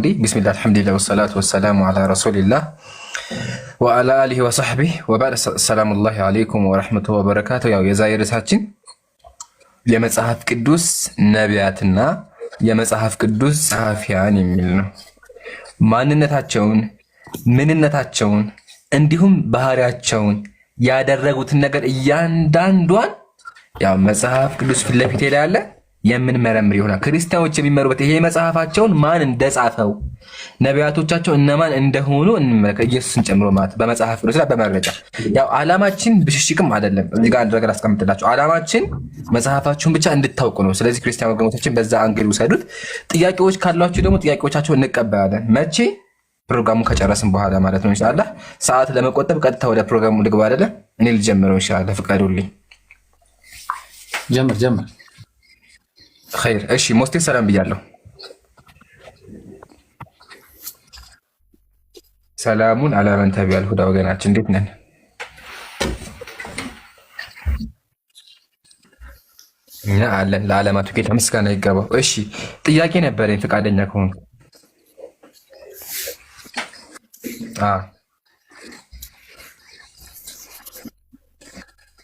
بسم الله الحمد لله والصلاة والسلام على رسول الله وعلى آله وصحبه وبعد السلام الله عليكم ورحمة الله وبركاته يا يزاير ساتين يا مصحف ቅዱስ ነቢያትና የመጽሐፍ ቅዱስ ጸሐፊያን የሚል ነው። ማንነታቸውን ምንነታቸውን እንዲሁም ባህሪያቸውን ያደረጉትን ነገር እያንዳንዷን ያው መጽሐፍ ቅዱስ ፊት ለፊት ያለ የምንመረምር ይሆናል። ክርስቲያኖች የሚመሩበት ይሄ መጽሐፋቸውን ማን እንደጻፈው ነቢያቶቻቸው እነማን እንደሆኑ እንመለከት። ኢየሱስን ጨምሮ ማለት በመጽሐፍ ቅዱስ ላይ በመረጃ ያው ዓላማችን ብሽሽቅም አይደለም። እዚህ ጋር አንድ ነገር አስቀምጥላችሁ ዓላማችን መጽሐፋችሁን ብቻ እንድታውቁ ነው። ስለዚህ ክርስቲያን ወገኖቻችን በዛ አንግል ውሰዱት። ጥያቄዎች ካሏችሁ ደግሞ ጥያቄዎቻችሁን እንቀበላለን። መቼ ፕሮግራሙን ከጨረስን በኋላ ማለት ነው። ኢንሻአላህ ሰዓት ለመቆጠብ ቀጥታ ወደ ፕሮግራሙ ልግባ አይደለ? እኔ ልጀምረው ኢንሻአላህ ፍቀዱልኝ። ጀምር ኸይር እሺ። ሞስቴ ሰላም ብያለሁ። ሰላሙን አላመን ተብያል። ሁዳ ወገናችን እንዴት ነን? እኛ አለን። ለዓለማቱ ጌታ ምስጋና ይገባው። እሺ ጥያቄ ነበረኝ ፈቃደኛ ከሆንክ።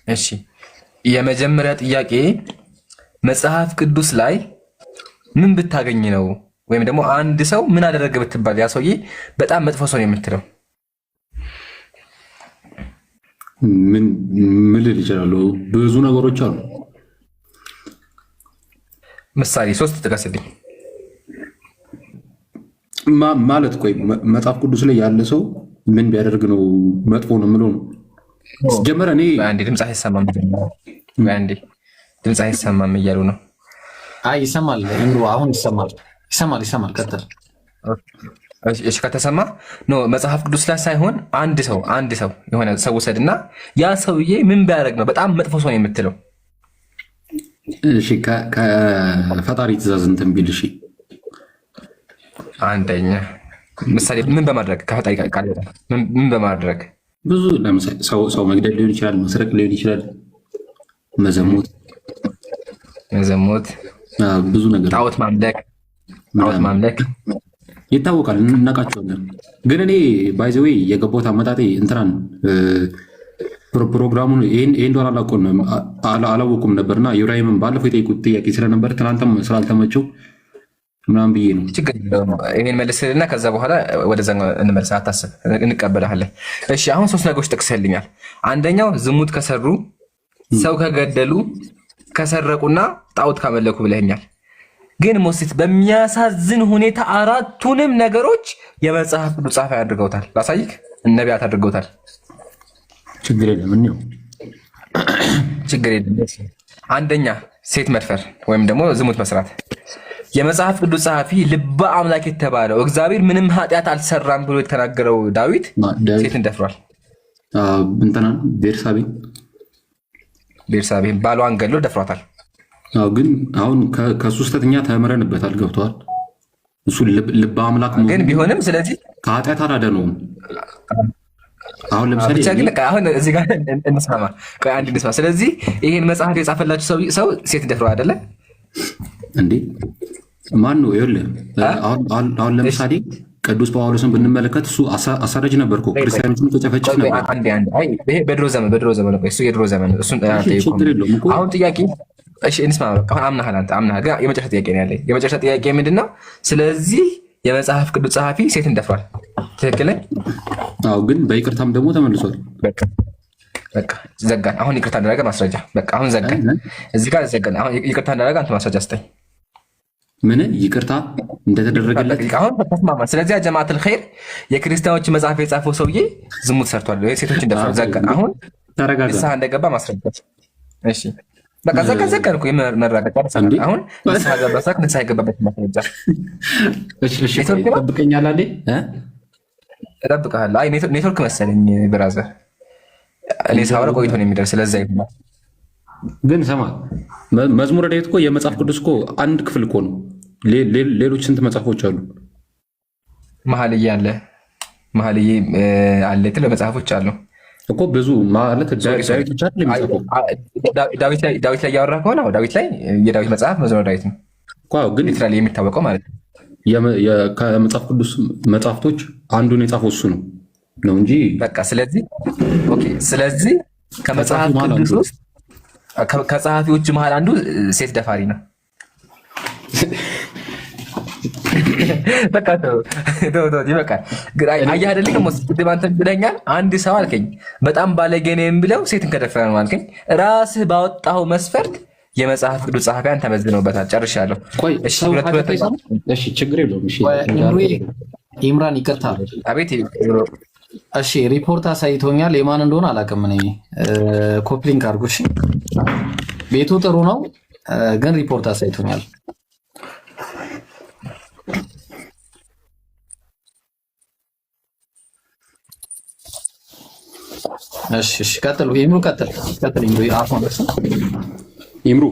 እሺ የመጀመሪያ ጥያቄ መጽሐፍ ቅዱስ ላይ ምን ብታገኝ ነው ወይም ደግሞ አንድ ሰው ምን አደረገ ብትባል ያ ሰውዬ በጣም መጥፎ ሰው ነው የምትለው? ምን ልል ይችላል? ብዙ ነገሮች አሉ። ምሳሌ 3 ጥቀስልኝ። ማለት ቆይ መጽሐፍ ቅዱስ ላይ ያለ ሰው ምን ቢያደርግ ነው መጥፎ ነው የምለው ነው? ጀመረ እኔ አንዴ ድምጽ አይሰማም። አንዴ ድምጽ አይሰማም እያሉ ነው። አይ ይሰማል። እንሩ አሁን ይሰማል። ቀጥል። እሺ ከተሰማ ነው መጽሐፍ ቅዱስ ላይ ሳይሆን አንድ ሰው የሆነ ሰው ወሰድና ያ ሰውዬ ምን ቢያደርግ ነው በጣም መጥፎ ሰው የምትለው? እሺ ከፈጣሪ ትእዛዝ እንትን ቢል እሺ። አንደኛ ምሳሌ ምን በማድረግ ከፈጣሪ ቃል ምን በማድረግ ብዙ ለምሳሌ ሰው መግደል ሊሆን ይችላል፣ መስረቅ ሊሆን ይችላል፣ መዘሞት ብዙ ነገር፣ ጣዖት ማምለክ ይታወቃል፣ እናውቃቸዋለን። ግን እኔ ባይ ዘ ዌይ የገባሁት አመጣጤ እንትናን ፕሮግራሙን ይሄን ዶር አላወቁም ነበርና ኢብራሂምን ባለፈው የጠየቁት ጥያቄ ስለነበር ትናንትም ስላልተመቸው ምናምን ብዬ ነው። ችግር ይሄን መልስልና ከዛ በኋላ ወደዛ እንመልስ። አታስብ፣ እንቀበልሃለን። እሺ አሁን 3 ነገሮች ጠቅሰልኛል። አንደኛው ዝሙት ከሰሩ፣ ሰው ከገደሉ፣ ከሰረቁና ጣዖት ካመለኩ ብለኛል። ግን ሞስት በሚያሳዝን ሁኔታ 4ቱንም ነገሮች የመጽሐፍ ቅዱስ ጻፋ ያድርገውታል። ላሳይክ፣ ነቢያት አድርገውታል። ችግር የለም። አንደኛ ሴት መድፈር ወይም ደግሞ ዝሙት መስራት። የመጽሐፍ ቅዱስ ጸሐፊ ልበ አምላክ የተባለው እግዚአብሔር ምንም ኃጢአት አልሰራም ብሎ የተናገረው ዳዊት ሴትን ደፍሯል። እንትና ቤርሳቤን ባሏን ገሎ ደፍሯታል። ግን አሁን ከሱ ስተኛ ተምረንበታል። ገብተዋል። እሱ ልበ አምላክ ግን ቢሆንም ስለዚህ ከኃጢአት አላዳነውም። አሁን ለምሳሌ ብቻ ግን አሁን እዚህ ጋር እንስማማ። ስለዚህ ይሄን መጽሐፍ የጻፈላችሁ ሰው ሴት ደፍሯል አይደለ እንዴ? ማን ነው? ይኸውልህ አሁን ለምሳሌ ቅዱስ ጳውሎስን ብንመለከት እሱ አሳዳጅ ነበር እኮ ክርስቲያኖችን ተጨፈጨፍ ነበር። በድሮ ዘመን እሱ የድሮ ዘመን እሱን አሁን ጥያቄ እሺ እንስማ። አሁን አምናሃል። ግን የመጨረሻ ጥያቄ ነው ያለኝ። የመጨረሻ ጥያቄ ምንድን ነው? ስለዚህ የመጽሐፍ ቅዱስ ጸሐፊ ሴትን ደፍሯል። ትክክል? አዎ። ግን በይቅርታም ደግሞ ተመልሷል። በቃ ዘጋን። አሁን ይቅርታ እንዳደረገ ማስረጃ በቃ አሁን ዘጋን። እዚህ ጋር ዘጋን። አሁን ይቅርታ እንዳደረገ አንተ ማስረጃ ስጠኝ። ምን ይቅርታ እንደተደረገለት አሁን ተስማማ። ስለዚህ ጀማዓተል ኸይር የክርስቲያኖች መጽሐፍ የጻፈው ሰውዬ ዝሙት ሰርቷል፣ ሴቶችን ደፍሯል። ዘጋን። አሁን ንስሐ እንደገባ ማስረጃ። እሺ በቃ ዘጋን እኮ የመረጋገጥ አሁን ንስሐ ገባ ሳይሆን ንስሐ የገባበት ማስረጃ። እሺ ጠብቀኛል አለ እጠብቅሃለሁ። አይ ኔትወርክ መሰለኝ ብራዘር፣ እኔ ሳወራ ቆይቶ ነው የሚደርስ። ስለዛ ይሆናል። ግን ሰማ መዝሙረ ዳዊት እኮ የመጽሐፍ ቅዱስ እኮ አንድ ክፍል እኮ ነው። ሌሎች ስንት መጽሐፎች አሉ? መኃልየ አለ የተለያዩ መጽሐፎች አሉ እኮ ብዙ ማለት ዳዊት ላይ እያወራ ከሆነ ዳዊት ላይ የዳዊት መጽሐፍ መዝሙረ ዳዊት ነው። ግን ሊትራሊ የሚታወቀው ማለት ነው። ከመጽሐፍ ቅዱስ መጽሐፍቶች አንዱን የጻፈው እሱ ነው እንጂ በቃ ስለዚህ ከመጽሐፍ ቅዱስ ውስጥ ከጸሐፊዎች መሀል አንዱ ሴት ደፋሪ ነው። በቃ ተው ይበቃል። አየህ አይደል ቅድም አንተ ብለኛል። አንድ ሰው አልከኝ በጣም ባለጌ ነኝ ብለው ሴትን ከደፈረ ነው አልከኝ። ራስህ ባወጣው መስፈርት የመጽሐፍ ቅዱስ ጸሐፊያን ተመዝነውበታል። ጨርሻለሁ። እሺ ችግር የለውም። ኢምራን ይቅርታ። አቤት። እሺ ሪፖርት አሳይቶኛል። የማን እንደሆነ አላውቅም። እኔ ኮፕሊንክ አድርጉ። እሺ ቤቱ ጥሩ ነው ግን ሪፖርት አሳይቶኛል። እሺ ቀጥሉ። ይምሩ ቀጥል። ይምሩ አሁን ይምሩ።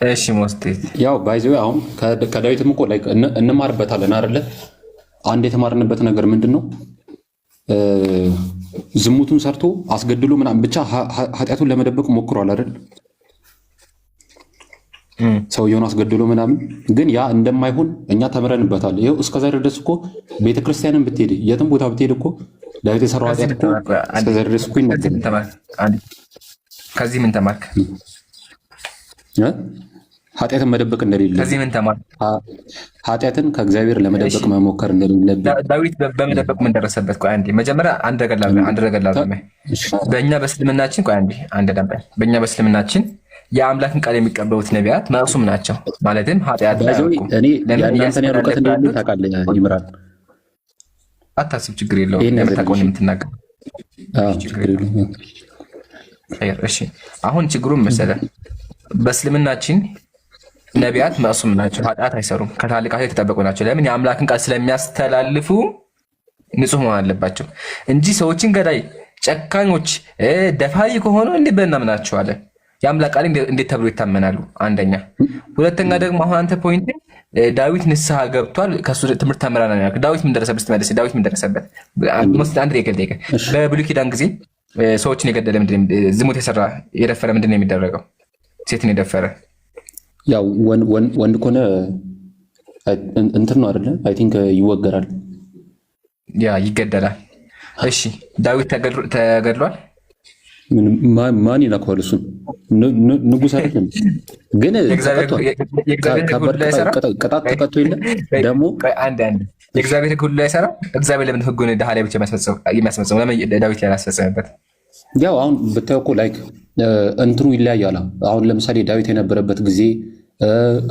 እሺ ሞስቴት ያው ባይዘው አሁን ከዳዊትም እኮ ላይ እንማርበታለን አይደለ? አንድ የተማርንበት ነገር ምንድን ነው? ዝሙቱን ሰርቶ አስገድሎ ምናምን ብቻ ኃጢአቱን ለመደበቅ ሞክሯል አይደል? ሰውየውን አስገድሎ ምናምን፣ ግን ያ እንደማይሆን እኛ ተምረንበታል። ይኸው እስከዛ ድረስ እኮ ቤተክርስቲያንን ብትሄድ የትም ቦታ ብትሄድ እኮ ዳዊት የሰራው ኃጢአት እኮ እስከዛ ድረስ እኮ ይነገራል። ከዚህ ምን ተማርክ? ኃጢአትን መደበቅ እንደሌለ። ከዚህ ምን ተማርክ? ኃጢአትን ከእግዚአብሔር ለመደበቅ መሞከር እንደሌለብን። ዳዊት በመደበቅ ምን ደረሰበት? ቆይ አንዴ መጀመሪያ አንድ ነገር ላብራራ። በእኛ በእስልምናችን ቆይ አንዴ በእኛ በእስልምናችን የአምላክን ቃል የሚቀበሉት ነቢያት ማዕሱም ናቸው። ማለትም ኃጢአት ያንተን ያሉቀት እንደሌለ ታውቃለህ ይምራል። አታስብ፣ ችግር የለውም። የምታውቀውን የምትናገር። እሺ አሁን ችግሩን መሰለህ፣ በእስልምናችን ነቢያት ማዕሱም ናቸው፣ ኃጢአት አይሰሩም፣ ከታላቃቸው የተጠበቁ ናቸው። ለምን? የአምላክን ቃል ስለሚያስተላልፉ ንጹህ መሆን አለባቸው እንጂ ሰዎችን ገዳይ፣ ጨካኞች፣ ደፋሪ ከሆኑ እንዲህ በእናምናቸዋለን። የአምላክ ቃል እንዴት ተብሎ ይታመናሉ? አንደኛ። ሁለተኛ ደግሞ አሁን አንተ ፖይንት ዳዊት ንስሐ ገብቷል ከሱ ትምህርት ተምረናል ያልክ፣ ዳዊት ምን ደረሰበት ስትመልስ፣ ዳዊት ምን ደረሰበት? አንድ ደቂቃ። በብሉይ ኪዳን ጊዜ ሰዎችን የገደለ ዝሙት የሰራ የደፈረ ምንድን ነው የሚደረገው? ሴትን የደፈረ ያው ወንድ ከሆነ እንትን ነው አይደለ? አይ ቲንክ ይወገራል፣ ያ ይገደላል። እሺ ዳዊት ተገድሏል? ማን ይነካዋል? እሱን ንጉሥ አይደለም ግን ቅጣት ተቀጥቶ የለ ደግሞ የእግዚአብሔር ሕግ ሁሉ ላይ ሰራ። እግዚአብሔር ለምን ሕጉን ድሃ ላይ ብቻ የሚያስፈጽመው? ለምን ዳዊት ላይ አላስፈጸመበት? ያው አሁን ብታየው እኮ ላይክ እንትኑ ይለያያል። አሁን ለምሳሌ ዳዊት የነበረበት ጊዜ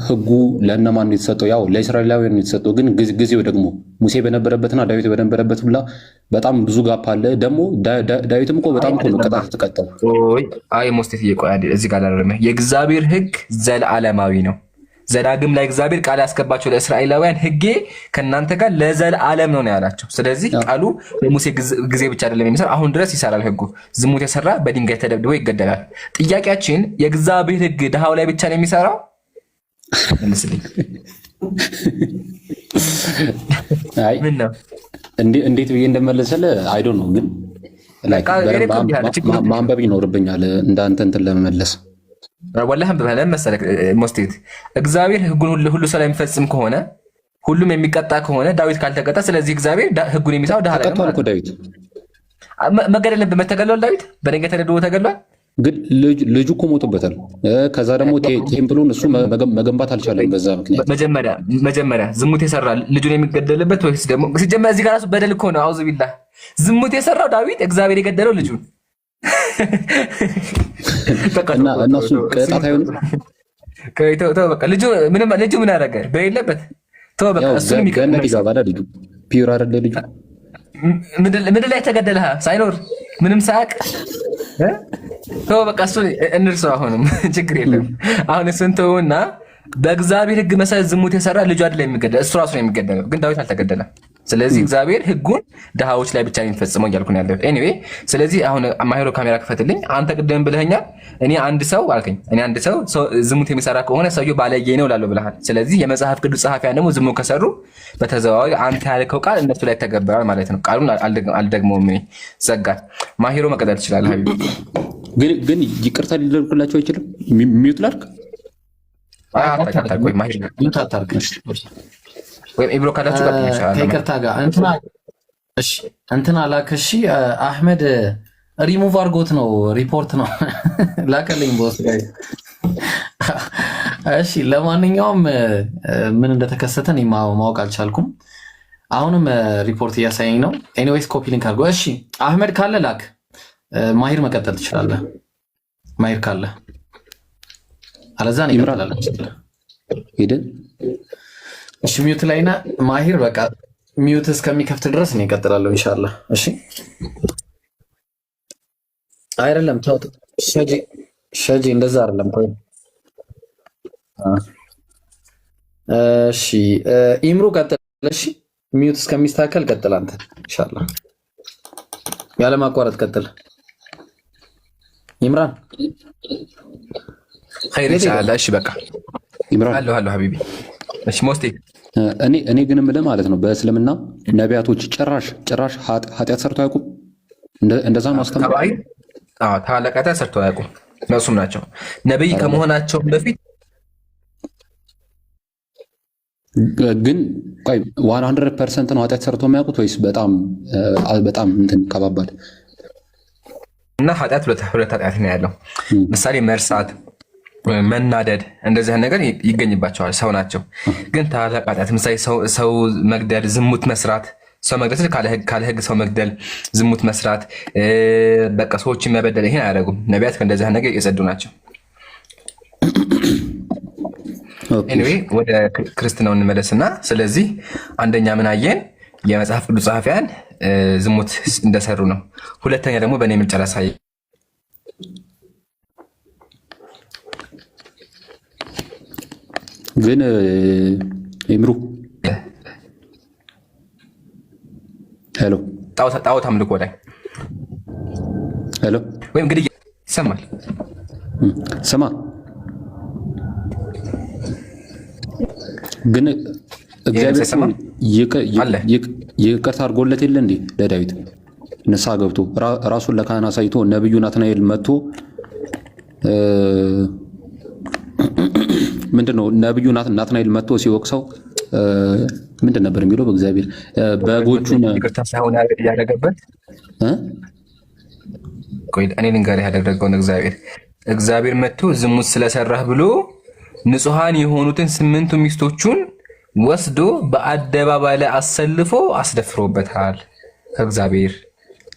ሕጉ ለእነማን ነው የተሰጠው? ያው ለእስራኤላውያን ነው የተሰጠው። ግን ጊዜው ደግሞ ሙሴ በነበረበትና ዳዊት በነበረበት ብላ በጣም ብዙ ጋፕ አለ። ደግሞ ዳዊትም እኮ በጣም እኮ ነው ቅጣት ተቀጣው። አይ ሞስቴት እየቆያ እዚህ ጋር ላረመ የእግዚአብሔር ሕግ ዘለዓለማዊ ነው። ዘዳግም ላይ እግዚአብሔር ቃል ያስገባቸው ለእስራኤላውያን ሕጌ ከእናንተ ጋር ለዘለዓለም ነው ያላቸው። ስለዚህ ቃሉ በሙሴ ጊዜ ብቻ አይደለም የሚሰራ፣ አሁን ድረስ ይሰራል ሕጉ። ዝሙት የሰራ በድንጋይ ተደብድቦ ይገደላል። ጥያቄያችን የእግዚአብሔር ሕግ ድሃው ላይ ብቻ ነው የሚሰራው? መልስልኝ። እንዴት ብዬ እንደመለሰልህ አይዶ ነው፣ ግን ማንበብ ይኖርብኛል እንዳንተ እንትን ለመመለስ። ወላሂ አንብበህ መሰለህ ሞስቴት እግዚአብሔር ሕጉን ሁሉ ሰው ላይ የሚፈጽም ከሆነ ሁሉም የሚቀጣ ከሆነ ዳዊት ካልተቀጣ፣ ስለዚህ እግዚአብሔር ሕጉን የሚሰራው ድሃ ላይ ነው። ዳዊት መገደል ነበር። ተገድሏል። ዳዊት በድንጋይ ተደብድቦ ተገድሏል። ግን ልጁ እኮ ሞቶበታል። ከዛ ደግሞ ቴምፕሉን እሱ መገንባት አልቻለም። በዛ ምክንያት መጀመሪያ ዝሙት የሰራ ልጁን የሚገደልበት ወይስ ደግሞ ሲጀመር እዚህ ጋር ራሱ በደል እኮ ነው። አውዝ ቢላህ ዝሙት የሰራው ዳዊት፣ እግዚአብሔር የገደለው ልጁን እና እነሱ ቅጣት አይሆንም። በቃ ልጁ ምን አደረገ? በሌለበት ተው በቃ እሱንም ይገባል። ልጁ ፒዩር አይደለ? ልጁ ምድር ላይ ተገደለ ሳይኖር ምንም ሳያውቅ ተው በቃ እሱን እንርሳው። አሁንም ችግር የለም። አሁን እሱን ተውና በእግዚአብሔር ሕግ መሰረት ዝሙት የሰራ ልጁ አይደለም የሚገደል፣ እሱ ራሱ ነው የሚገደለው። ግን ዳዊት አልተገደለም። ስለዚህ እግዚአብሔር ሕጉን ድሃዎች ላይ ብቻ የሚፈጽመው እያልኩ ነው ያለው። ኤኒዌይ ስለዚህ አሁን ማሄሮ ካሜራ ክፈትልኝ። አንተ ቅድም ብለኸኛል። እኔ አንድ ሰው አልከኝ። እኔ አንድ ሰው ዝሙት የሚሰራ ከሆነ ሰውየው ባለጌ ነው እላለሁ ብለሃል። ስለዚህ የመጽሐፍ ቅዱስ ጸሐፊያን ደግሞ ዝሙት ከሰሩ በተዘዋዋሪ አንተ ያልከው ቃል እነሱ ላይ ተገበራል ማለት ነው። ቃሉን አልደግመውም። እኔ ዘጋል። ማሄሮ መቀጠል ትችላለህ ሀቢብ። ግን ይቅርታ ሊደረግላቸው አይችልም? ሚዩት ላድርግ? ወይም ኢብሮ ካላችሁ ከይቅርታ ጋር እንትና ላከሺ አህመድ ሪሙቭ አድርጎት ነው ሪፖርት ነው ላከልኝ ቦስ ጋር። እሺ ለማንኛውም ምን እንደተከሰተ እኔ ማወቅ አልቻልኩም። አሁንም ሪፖርት እያሳየኝ ነው። ኤኒዌይስ ኮፒ ሊንክ አድርጎ እሺ አህመድ ካለ ላክ። ማሂር መቀጠል ትችላለህ። ማሂር ካለ አለዛ ነው ይመጣል። ሄደን እሺ ሚውት ላይና ማሂር በቃ ሚውት እስከሚከፍት ድረስ እኔ እቀጥላለሁ ኢንሻአላህ። እሺ አይደለም ተው ሸጂ እንደዛ አይደለም። ቆይ እሺ ኢምሩ ቀጥል። እሺ ሚውት እስከሚስተካከል ቀጥል አንተ ኢንሻአላህ፣ ያለ ማቋረጥ ቀጥል። ኢምራን ኸይር ኢንሻአላህ። እሺ በቃ ኢምራን አለሁ ሀቢቢ። እሺ ሞስቴ እኔ ግን የምልህ ማለት ነው በእስልምና ነቢያቶች ጭራሽ ኃጢአት ሰርተው አያውቁም። እንደዛ ነው አስተምረው። ታላቅ ኃጢአት ሰርተው አያውቁም። እነሱም ናቸው ነብይ ከመሆናቸው በፊት ግን ቆይ 100% ነው ኃጢአት ሰርተው የሚያውቁት ወይስ በጣም እንትን ከባባድ እና ኃጢአት ሁለት ኃጢአት ነው ያለው። ምሳሌ መርሳት፣ መናደድ እንደዚህ ነገር ይገኝባቸዋል። ሰው ናቸው። ግን ታላቅ ኃጢአት ምሳሌ ሰው መግደል፣ ዝሙት መስራት፣ ሰው መግደል ካለ ህግ ሰው መግደል፣ ዝሙት መስራት፣ በቃ ሰዎችን መበደል ይሄን አያደርጉም። ነቢያት ከእንደዚህ ነገር የጸዱ ናቸው። ኤኒዌይ ወደ ክርስትናው እንመለስና ስለዚህ አንደኛ ምን አየን? የመጽሐፍ ቅዱስ ጸሐፊያን ዝሙት እንደሰሩ ነው። ሁለተኛ ደግሞ በእኔ ምርጫ ላሳይ ግን ኢምሩ ሄሎ ጣዖት አምልኮ ላይ ሄሎ ወይም እንግዲህ ይሰማል። ስማ ግን እግዚአብሔር ይቅርታ አድርጎለት የለ እንዴ ለዳዊት ንስሐ ገብቶ ራሱን ለካህን አሳይቶ ነብዩ ናትናኤል መጥቶ ምንድነው ነብዩ ናትናኤል መጥቶ ሲወቅሰው ምንድን ነበር የሚለው? በእግዚአብሔር በጎቹን ይቅርታ ሳይሆን ያደረገበት እኔ ልንገርህ ያደረገውን እግዚአብሔር መጥቶ ዝሙት ስለሰራህ ብሎ ንጹሐን የሆኑትን 8 ሚስቶቹን ወስዶ በአደባባይ ላይ አሰልፎ አስደፍሮበታል። እግዚአብሔር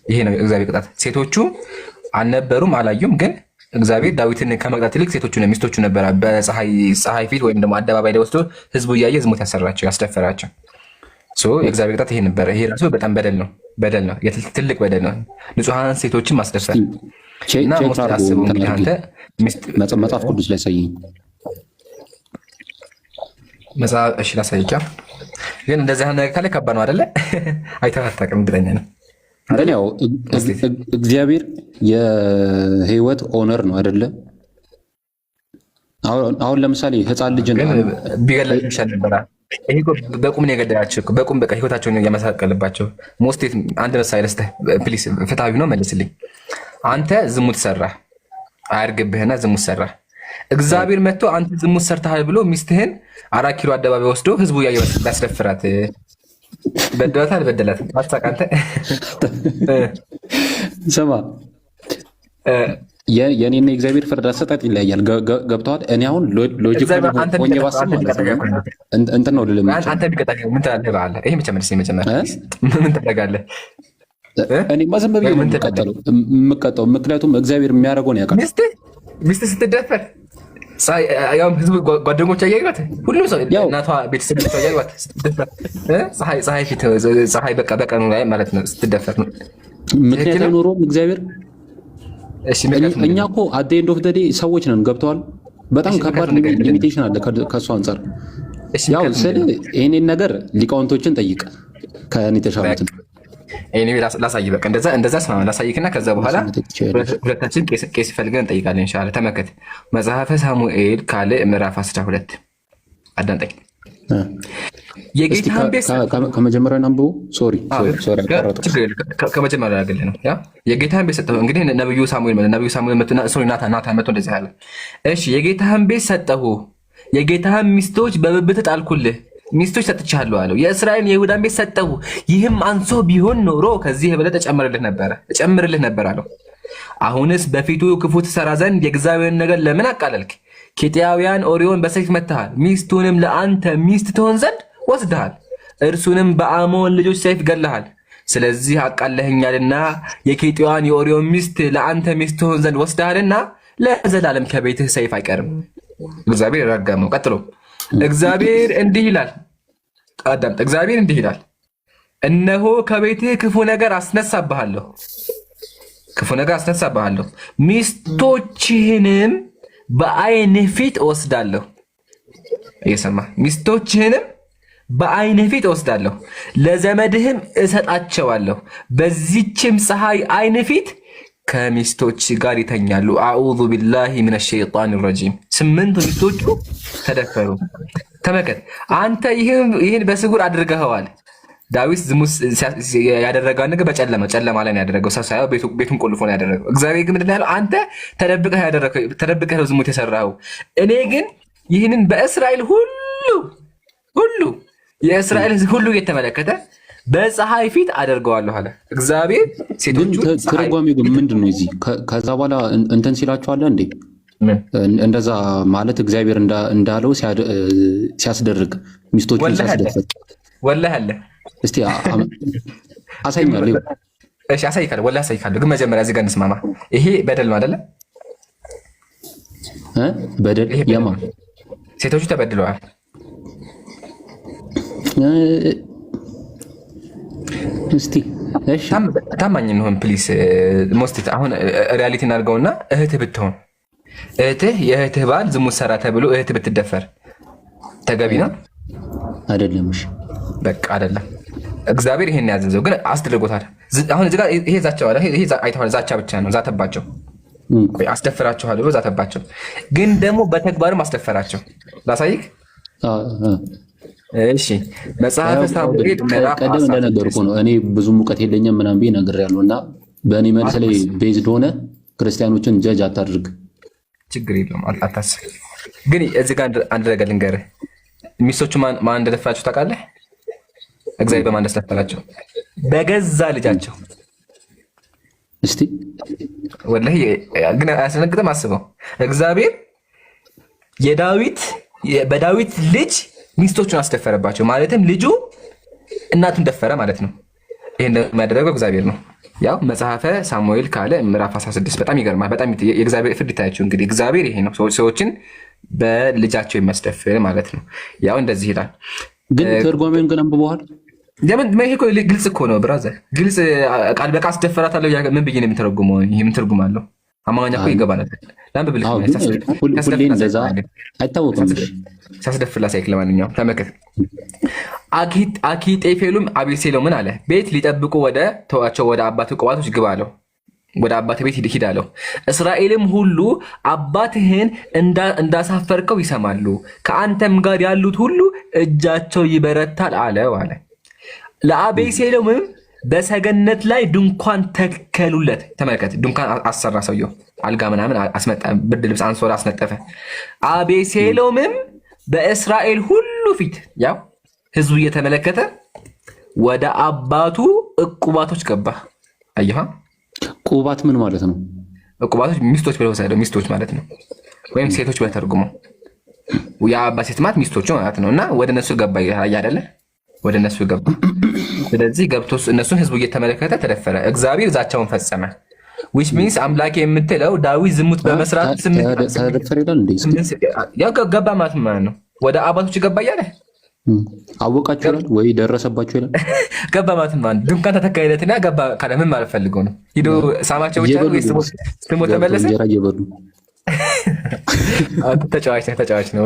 ይሄ ነው እግዚአብሔር ቅጣት። ሴቶቹ አልነበሩም አላዩም፣ ግን እግዚአብሔር ዳዊትን ከመቅጣት ይልቅ ሴቶቹ ሚስቶቹ ነበር በፀሐይ ፊት ወይም ደግሞ አደባባይ ላይ ወስዶ ህዝቡ እያየ ዝሙት ያሰራቸው ያስደፈራቸው። የእግዚአብሔር ቅጣት ይሄ ነበር። ይሄ ራሱ በጣም በደል ነው፣ ትልቅ በደል ነው። ንጹሐን ሴቶችን ማስደፈር እና አስበው እንግዲህ አንተ መጽሐፍ ቅዱስ ላይ ሳይኝ መጽሐፍ እሺ ላሳይካ። ግን እንደዚህ ነገር ካለ ከባድ ነው አይደለ? አይተፋታቅም እርግጠኛ ነው። ግን ያው እግዚአብሔር የህይወት ኦነር ነው አይደለ? አሁን ለምሳሌ ህፃን ልጅ ቢገላቸው ይሻል ነበር። ይሄ በቁም ነው የገደላቸው፣ በቁም በቃ ህይወታቸውን እያመሳቀልባቸው። ሞስቴት አንድ ምሳሌ ልስጥህ ፕሊስ፣ ፍትሃዊ ነው መልስልኝ። አንተ ዝሙት ሰራህ፣ አያርግብህና ዝሙት ሰራህ። እግዚአብሔር መጥቶ አንተ ዝሙት ሰርተሃል ብሎ ሚስትህን 4 ኪሎ አደባባይ ወስዶ ህዝቡ እያየ ያስደፍራት። በደላታል በደላት አሳቃንተ ስማ፣ የኔና የእግዚአብሔር ፍርድ አሰጣጥ ይለያያል። ገብተዋል። እኔ አሁን ሎጂክ ሆኜ ባስብ እንትን ነው ልልም አንተ ቢቀጣ ምን ትላለህ? በአለ ይሄ ብቻ መልስ መጀመሪያ ምን ታደርጋለህ? እኔማ ዝም ብዬ የምቀጣው ምክንያቱም እግዚአብሔር የሚያደርገውን ያውቃል። ሚስት ስትደፈር ህዝቡ ጓደኞች እያዩት ሁሉም ሰው እናቷ ቤተሰብ እያዩት ስትደፈር ፀሐይ ፊት ፀሐይ በቃ በቀኑ ላይ ማለት ነው ስትደፈር ነው። ምክንያት አይኖረውም እግዚአብሔር። እኛ እኮ አት ኤንድ ኦፍ ዘ ዴይ ሰዎች ነን። ገብተዋል። በጣም ከባድ ሊሚቴሽን አለ ከእሱ አንጻር። ያው ስለ ይህንን ነገር ሊቃውንቶችን ጠይቅ ከእኔ ተሻሉትን ላሳይ በቃ እንደዛ ስማ ላሳይክና ከዛ በኋላ ሁለታችን ቄስ ፈልገን እንጠይቃለን ኢንሻአላህ። ተመከት መጽሐፈ ሳሙኤል ካልዕ ምዕራፍ 12 አዳንጠኝ። የጌታን ቤት ከመጀመሪያው አንብቦ ሶሪ ከመጀመሪያው ያገለ ነው። ያ የጌታን ቤት ሰጠሁ። እንግዲህ ነብዩ ሳሙኤል መጥቶ ናታን መጥቶ እንደዚህ አለ። እሺ የጌታን ቤት ሰጠሁ፣ የጌታህን ሚስቶች በብብት ጣልኩልህ፣ ሚስቶች ሰጥቻለሁ አለው። የእስራኤልን የይሁዳን ቤት ሰጠሁ፣ ይህም አንሶ ቢሆን ኖሮ ከዚህ የበለጠ እጨምርልህ ነበር አለው። አሁንስ በፊቱ ክፉ ትሰራ ዘንድ የእግዚአብሔርን ነገር ለምን አቃለልክ? ኬጢያውያን ኦርዮን በሰይፍ መትሃል፣ ሚስቱንም ለአንተ ሚስት ትሆን ዘንድ ወስደሃል፣ እርሱንም በአሞን ልጆች ሰይፍ ገለሃል። ስለዚህ አቃለህኛልና የኬጢያውያን የኦርዮን ሚስት ለአንተ ሚስት ትሆን ዘንድ ወስደሃልና ለዘላለም ከቤትህ ሰይፍ አይቀርም። እግዚአብሔር ረገመው። ቀጥሎ እግዚአብሔር እንዲህ ይላል፣ አዳምጥ። እግዚአብሔር እንዲህ ይላል፣ እነሆ ከቤትህ ክፉ ነገር አስነሳብሃለሁ፣ ሚስቶችህንም በዓይንህ ፊት እወስዳለሁ። እየሰማ ሚስቶችህንም በዓይንህ ፊት እወስዳለሁ፣ ለዘመድህም እሰጣቸዋለሁ፣ በዚችም ፀሐይ ዓይን ፊት ከሚስቶች ጋር ይተኛሉ። አዑዙ ቢላሂ ሚነ ሸይጣን ረጂም። 8 ሚስቶቹ ተደፈሩ። ተመከት አንተ ይህን በስጉር አድርገኸዋል። ዳዊት ዝሙት ያደረገው ነገር ጨለማ ላይ ነው ያደረገው። ሰው ሳይሆን ቤቱን ቆልፎ ነው ያደረገው። እግዚአብሔር ግን ምንድን ነው ያለው? አንተ ተደብቀህ ነው ዝሙት የሰራኸው። እኔ ግን ይህንን በእስራኤል ሁሉ የእስራኤል ሕዝብ ሁሉ እየተመለከተ በፀሐይ ፊት አደርገዋለሁ አለ እግዚአብሔር። ሴቶቹ ተረጓሚው ግን ምንድን ነው እዚህ? ከዛ በኋላ እንትን ሲላቸዋለ እንዴ? እንደዛ ማለት እግዚአብሔር እንዳለው ሲያስደርግ ሚስቶቹን ሲያስደፍር ወላሂ አለ። እስቲ አሳይኛለሁ። እሺ አሳይካለሁ፣ ወላሂ አሳይካለሁ። ግን መጀመሪያ እዚህ ጋር እንስማማ። ይሄ በደል ነው አይደለ? በደል የማ ሴቶቹ ተበድለዋል። እስቲ እሺ ታማኝ እንሆን ፕሊስ። ሞስቲት አሁን ሪያሊቲ እናድርገውና እህትህ ብትሆን የእህትህ ባል ዝሙት ሰራ ተብሎ እህትህ ብትደፈር ተገቢ ነው አይደለም? እሺ በቃ አይደለም። እግዚአብሔር ይሄን ያዘዘው ግን አስደርጎታል። አሁን እዚህ ጋር ይሄ ዛቻው አለ። ይሄ አይተዋል። ዛቻ ብቻ ነው። ዛተባቸው፣ አስደፍራቸዋል ብሎ ዛተባቸው። ግን ደግሞ በተግባርም አስደፈራቸው። ላሳይክ። እሺ መጽሐፈ ሳሙኤል ቀደም እንደነገርኩህ ነው። እኔ ብዙ ሙቀት የለኝም ምናምን ብዬ ነግሬያለሁ። እና በእኔ መልስ ላይ ቤዝድ ሆነ ክርስቲያኖችን ጀጅ አታድርግ። ችግር የለውም አታስብ። ግን እዚህ ጋር አንድ ነገር ልንገርህ። ሚስቶቹ ማን እንደደፈራቸው ታውቃለህ? እግዚአብሔር በማን እንደደፈራቸው? በገዛ ልጃቸው። እስቲ ወላሂ ግን አያስደነግጥም? አስበው። እግዚአብሔር በዳዊት ልጅ ሚስቶቹን አስደፈረባቸው። ማለትም ልጁ እናቱን ደፈረ ማለት ነው። ይሄን የሚያደርገው እግዚአብሔር ነው። ያው መጽሐፈ ሳሙኤል ካለ ምዕራፍ 16 በጣም ይገርማል። በጣም የእግዚአብሔር ፍርድ ይታያቸው። እንግዲህ እግዚአብሔር ይሄ ነው፣ ሰዎችን በልጃቸው የሚያስደፍር ማለት ነው። ያው እንደዚህ ይላል። ግን ተርጓሚውን ግን አንብበዋል። ይሄ ግልጽ እኮ ነው ብራዘር፣ ግልጽ ቃል በቃል አስደፈራታለሁ። ምን ብዬ ነው የሚተረጉመው? ይሄ ምን ትርጉም አለው? አማርኛ እኮ ይገባናል። ለአንብብልህ አይታወቅም። ሲያስደፍር ላሳይክ። ለማንኛውም ተመልከት። አኪጤፌሉም አቤሴሎምን አለ፣ ቤት ሊጠብቁ ተዋቸው፣ ወደ አባት ቁባቶች ግባ አለው። ወደ አባት ቤት ሂድ አለው። እስራኤልም ሁሉ አባትህን እንዳሳፈርከው ይሰማሉ፣ ከአንተም ጋር ያሉት ሁሉ እጃቸው ይበረታል አለው አለ። ለአቤሴሎምም በሰገነት ላይ ድንኳን ተከሉለት። ተመልከት፣ ድንኳን አሰራ ሰውየው። አልጋ ምናምን አስመጣ፣ ብርድ ልብስ አንሶላ አስነጠፈ። አቤሴሎምም በእስራኤል ሁሉ ፊት ያው ህዝቡ እየተመለከተ ወደ አባቱ እቁባቶች ገባ። አየሃ፣ ቁባት ምን ማለት ነው? እቁባቶች ሚስቶች ብለው ወሰደው። ሚስቶች ማለት ነው፣ ወይም ሴቶች ብለው ተርጉመው። የአባት ሴት ማለት ሚስቶቹ ማለት ነው። እና ወደ እነሱ ገባ አይደለ? ወደ እነሱ ገባ። ስለዚህ ገብቶ እነሱን ህዝቡ እየተመለከተ ተደፈረ። እግዚአብሔር ዛቻውን ፈጸመ። ዊች ሚንስ አምላክ የምትለው ዳዊት ዝሙት በመስራት ገባ ማለት ነው። ወደ አባቶች ገባ እያለ አወቃችሁ ይላል ወይ ደረሰባችሁ ይላል። ገባ ማለት ነው። ድንኳን ተተካይለትና ገባ ካለ ምን ማለት ፈልገው ነው? ሂዶ ሳማቸው ብቻ ነው ወይስ ስሞ ተመለሰ? ተጫዋች ነው።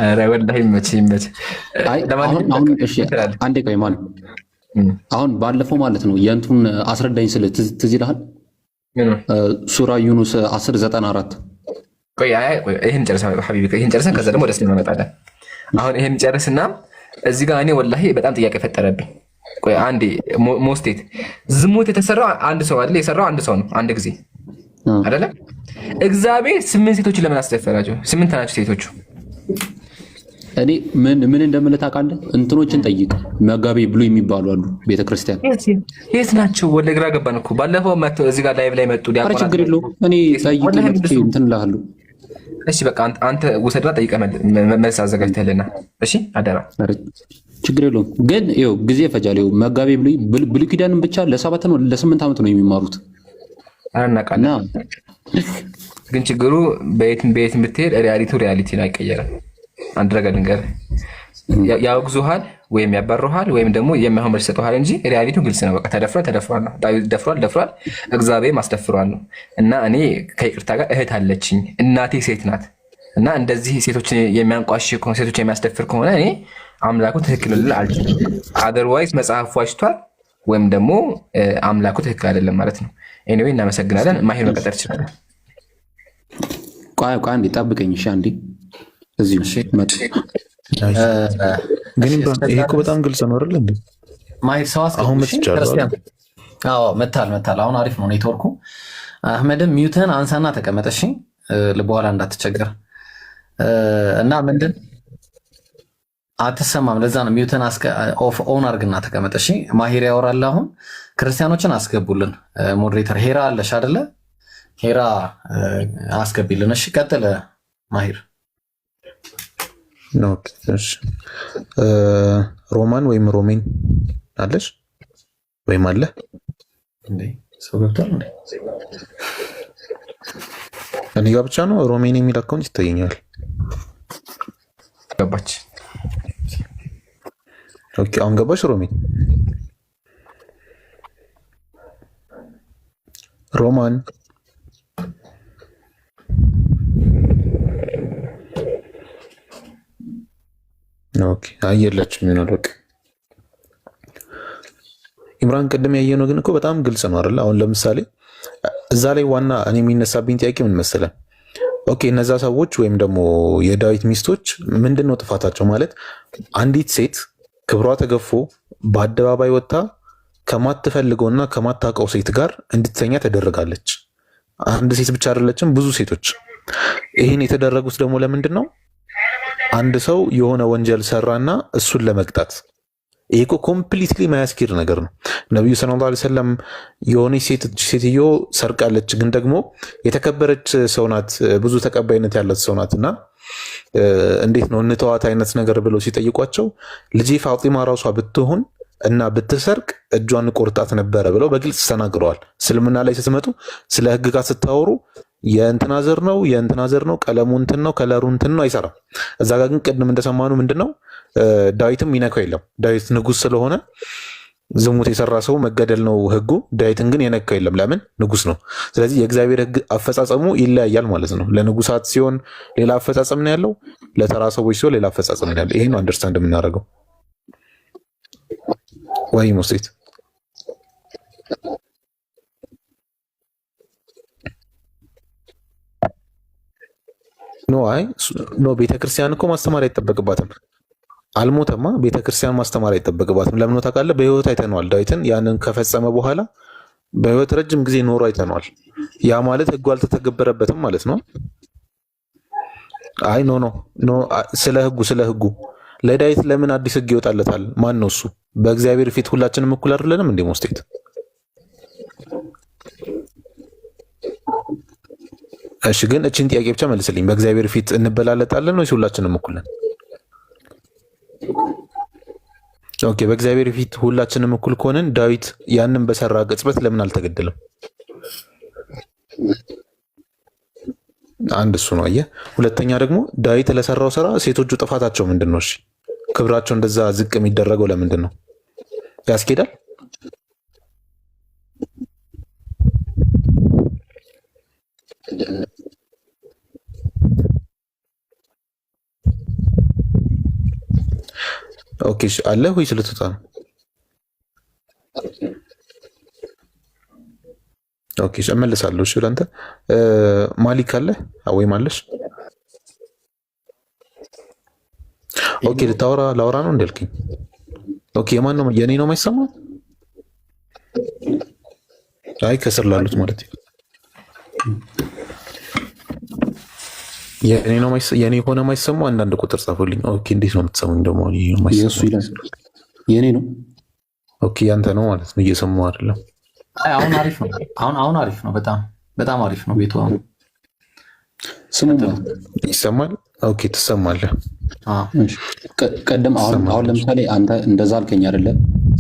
ኧረ ወላሂ ይመች። አንዴ ቆይ ማለት አሁን ባለፈው ማለት ነው የእንቱን አስረዳኝ ስለ ትዝ ይልሃል? ሱራ ዩኑስ 10:94 ይህን ጨርሰን ከዛ ደግሞ ወደ እስልምና እንመጣለን። አሁን ይህን ጨርስና እዚህ ጋር እኔ ወላሂ በጣም ጥያቄ ፈጠረብኝ። አንዴ ሞስቴት ዝሙት የተሰራው አንድ ሰው አይደለ? የሰራው አንድ ሰው ነው፣ አንድ ጊዜ አይደለ? እግዚአብሔር 8 ሴቶችን ለምን አስደፈራቸው? 8 ናቸው ሴቶቹ። እኔ ምን እንደምልህ ታውቃለህ? እንትኖችን ጠይቅ። መጋቢ ብሎ የሚባሉ አሉ ቤተክርስቲያን። የት ናቸው? ወደ ግራ ገባን እኮ። ባለፈው መጥተው እዚህ ጋር ላይቭ ላይ መጡ። ኧረ ችግር የለውም። እኔ ጠይቅ እንትን እልሃለሁ። እሺ በቃ አንተ ውሰድና ጠይቀህ መልስ አዘጋጅተህልና፣ እሺ አደራ። ችግር የለውም ግን ይኸው ጊዜ ይፈጃል። ይኸው መጋቢ ብሉይ ኪዳንን ብቻ ለ7 ነው ለ8 ዓመት ነው የሚማሩት። እናውቃለን። ግን ችግሩ በየትም ብትሄድ ሪያሊቲ ነው፣ አይቀየርም። አንድ ነገር ልንገርህ፣ ያወግዙሃል ወይም ያባሩሃል ወይም ደግሞ የማይሆን መልስ ይሰጡሃል እንጂ ሪያሊቲው ግልጽ ነው። በቃ ተደፍሯል ነው። ዳዊት ደፍሯል፣ እግዚአብሔር ማስደፍሯል ነው። እና እኔ ከይቅርታ ጋር እህት አለችኝ፣ እናቴ ሴት ናት። እና እንደዚህ ሴቶችን የሚያንቋሽ ከሆነ ሴቶችን የሚያስደፍር ከሆነ እኔ አምላኩ ትክክል ልል አልችልም። አደርዋይዝ መጽሐፉ ዋሽቷል ወይም ደግሞ አምላኩ ትክክል አይደለም ማለት ነው። ኤኒዌይ እናመሰግናለን። ማሂር መቀጠል ይችላል። ቆይ አንዴ ጠብቀኝ። እሺ አንዴ እዚሁ መጥ ግን ይሄ እኮ በጣም ግልጽ ነው አይደል እንዴ? ማሂር ሰው አሁን መጥቻለሁ። አዎ መታል። አሁን አሪፍ ነው ኔትወርኩ። አህመድም ሚውተን አንሳና ተቀመጠ። እሺ በኋላ እንዳትቸገር እና ምንድን አትሰማም። ለዛ ነው ሚውተን ኦን አድርግና ተቀመጠ። እሺ ማሂር ያወራል። አሁን ክርስቲያኖችን አስገቡልን። ሞዴሬተር ሄራ አለሽ አይደለ? ሄራ አስገቢልን። እሺ ቀጥል ማሂር። ሮማን ወይም ሮሜን አለሽ ወይም አለ ሰው ገብቷል። እኔ ጋር ብቻ ነው ሮሜን የሚል አካውንት ይታየኛል። ገባች። ኦኬ አሁን ገባሽ ሮሜን? ሮማን ኦኬ አየላችሁ ምን ነው? ኢምራን ቅድም ያየነው ግን እኮ በጣም ግልጽ ነው አይደል? አሁን ለምሳሌ እዛ ላይ ዋና እኔ የሚነሳብኝ ጥያቄ ምን መሰለህ? ኦኬ እነዛ ሰዎች ወይም ደግሞ የዳዊት ሚስቶች ምንድነው ጥፋታቸው? ማለት አንዲት ሴት ክብሯ ተገፎ በአደባባይ ወጥታ ከማትፈልገውና ከማታውቀው ሴት ጋር እንድትተኛ ተደረጋለች። አንድ ሴት ብቻ አይደለችም፣ ብዙ ሴቶች። ይህን የተደረጉት ደግሞ ለምንድን ነው? አንድ ሰው የሆነ ወንጀል ሰራና እሱን ለመቅጣት። ይሄ እኮ ኮምፕሊትሊ ማያስኬድ ነገር ነው። ነቢዩ ሰለላሁ ዐለይሂ ወሰለም የሆነች ሴትዮ ሰርቃለች፣ ግን ደግሞ የተከበረች ሰው ናት፣ ብዙ ተቀባይነት ያላት ሰው ናት እና እንዴት ነው እንተዋት አይነት ነገር ብለው ሲጠይቋቸው ልጄ ፋጢማ ራሷ ብትሆን እና ብትሰርቅ እጇን ቆርጣት ነበረ ብለው በግልጽ ተናግረዋል። እስልምና ላይ ስትመጡ ስለ ህግጋት ስታወሩ የእንትና ዘር ነው ቀለሙ እንትን ነው ከለሩ እንትን ነው አይሰራም። እዛ ጋር ግን ቅድም እንደሰማኑ ምንድነው ዳዊትም ይነካው የለም። ዳዊት ንጉስ ስለሆነ ዝሙት የሰራ ሰው መገደል ነው ህጉ። ዳዊትን ግን የነካው የለም። ለምን? ንጉስ ነው። ስለዚህ የእግዚአብሔር ህግ አፈጻጸሙ ይለያያል ማለት ነው። ለንጉሳት ሲሆን ሌላ አፈጻጸም ነው ያለው፣ ለተራ ሰዎች ሲሆን ሌላ አፈጻጸም ነው ያለው። ይሄ ነው አንደርስታንድ የምናደርገው ወይ ሙስሊት ኖ ቤተክርስቲያን እኮ ማስተማር አይጠበቅባትም። አልሞተማ ቤተክርስቲያን ማስተማር አይጠበቅባትም። ለምን ነው ታውቃለህ? በህይወት አይተነዋል። ዳዊትን ያንን ከፈጸመ በኋላ በህይወት ረጅም ጊዜ ኖሮ አይተነዋል። ያ ማለት ህጉ አልተተገበረበትም ማለት ነው። አይ ኖ ስለ ህጉ ለዳዊት ለምን አዲስ ህግ ይወጣለታል? ማን ነው እሱ? በእግዚአብሔር ፊት ሁላችንም እኩል አይደለንም እንዴ? ሙስሊት እሺ፣ ግን እቺን ጥያቄ ብቻ መልስልኝ። በእግዚአብሔር ፊት እንበላለጣለን ወይስ ሁላችንም እኩል ነን? ኦኬ፣ በእግዚአብሔር ፊት ሁላችንም እኩል ከሆነን ዳዊት ያንን በሰራ ቅጽበት ለምን አልተገደለም? አንድ እሱ ነው። አየህ፣ ሁለተኛ ደግሞ ዳዊት ለሰራው ስራ ሴቶቹ ጥፋታቸው ምንድን ነው? እሺ፣ ክብራቸው እንደዛ ዝቅ የሚደረገው ለምንድን ነው? ያስኬዳል? ኦኬ፣ አለ ወይስ ልትወጣ ነው? ኦኬ፣ እመልሳለሁ። እሺ፣ ለአንተ ማሊክ አለ ወይም አለሽ? ኦኬ፣ ላውራ ነው እንዳልከኝ። ኦኬ፣ የማን ነው? የኔ ነው የማይሰማው? አይ ከስር ላሉት ማለት ነው። የኔ ሆነ ማይሰማው አንዳንድ ቁጥር ጻፉልኝ። ኦኬ እንዴት ነው የምትሰሙኝ ደግሞ? የእሱ ይላል የኔ ነው። ኦኬ ያንተ ነው ማለት ነው። እየሰማሁ አይደለም። አሁን አሪፍ ነው። አሁን አሪፍ ነው። በጣም አሪፍ ነው ቤቱ። አሁን ስሙ ይሰማል። ኦኬ ትሰማለህ። ቀደም አሁን ለምሳሌ አንተ እንደዛ አልከኝ አይደለ?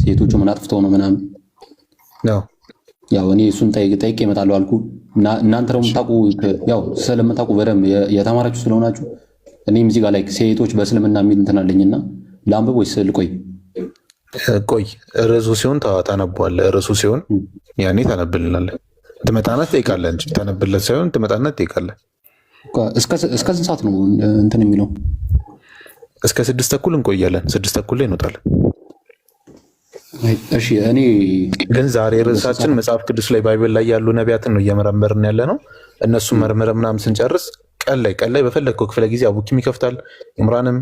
ሴቶቹ ምን አጥፍተው ነው ምናምን ያው እኔ እሱን ጠይቄ እመጣለሁ አልኩ። እናንተ ደግሞ የምታውቁ ያው ስለምታውቁ በደምብ የተማራችሁ ስለሆናችሁ እኔም እዚህ ጋር ላይ ሴቶች በእስልምና የሚል እንትን አለኝና ለአንብብ ወይስ ልቆይ? ቆይ ርዕሱ ሲሆን ታነበዋለህ። ርዕሱ ሲሆን ያኔ ታነብልናለህ። ትመጣና ትጠይቃለህ እንጂ ታነብለት ሳይሆን ትመጣና ትጠይቃለህ። እስከ ስንት ሰዓት ነው እንትን የሚለው? እስከ 6:30 እንቆያለን። 6:30 ላይ እንወጣለን። እሺ እኔ ግን ዛሬ ርዕሳችን መጽሐፍ ቅዱስ ላይ ባይብል ላይ ያሉ ነቢያትን ነው እየመረመርን ያለ ነው። እነሱ መርምረ ምናምን ስንጨርስ ቀን ላይ በፈለግከው ክፍለ ጊዜ አቡኪም ይከፍታል፣ ኢምራንም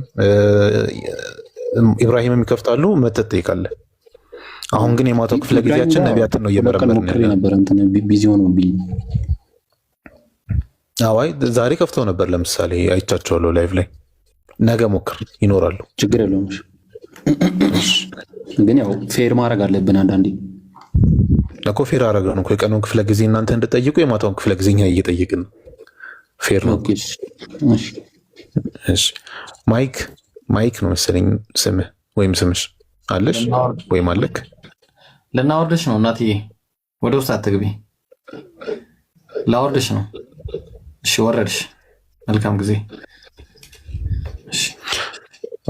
ኢብራሂምም ይከፍታሉ። መተህ ትጠይቃለህ። አሁን ግን የማታው ክፍለ ጊዜያችን ነቢያትን ነው እየመረመርን ያለ ነው። ቢዚ ሆኖብኝ አዋይ ዛሬ ከፍተው ነበር። ለምሳሌ አይቻቸዋለሁ ላይቭ ላይ። ነገ ሞክር ይኖራሉ። ችግር የለውም። ግን ያው ፌር ማድረግ አለብን። አንዳንዴ እኮ ፌር አደረገን እኮ የቀኑን ክፍለ ጊዜ እናንተ እንድጠይቁ የማታውን ክፍለ ጊዜ እኛ እየጠየቅን ነው። ፌር ነው። ማይክ ነው መሰለኝ ስምህ ወይም ስምሽ አለሽ ወይም አለክ። ልናወርድሽ ነው እናትዬ፣ ወደ ውስጥ አትግቢ። ላወርድሽ ነው። እሺ ወረድሽ። መልካም ጊዜ።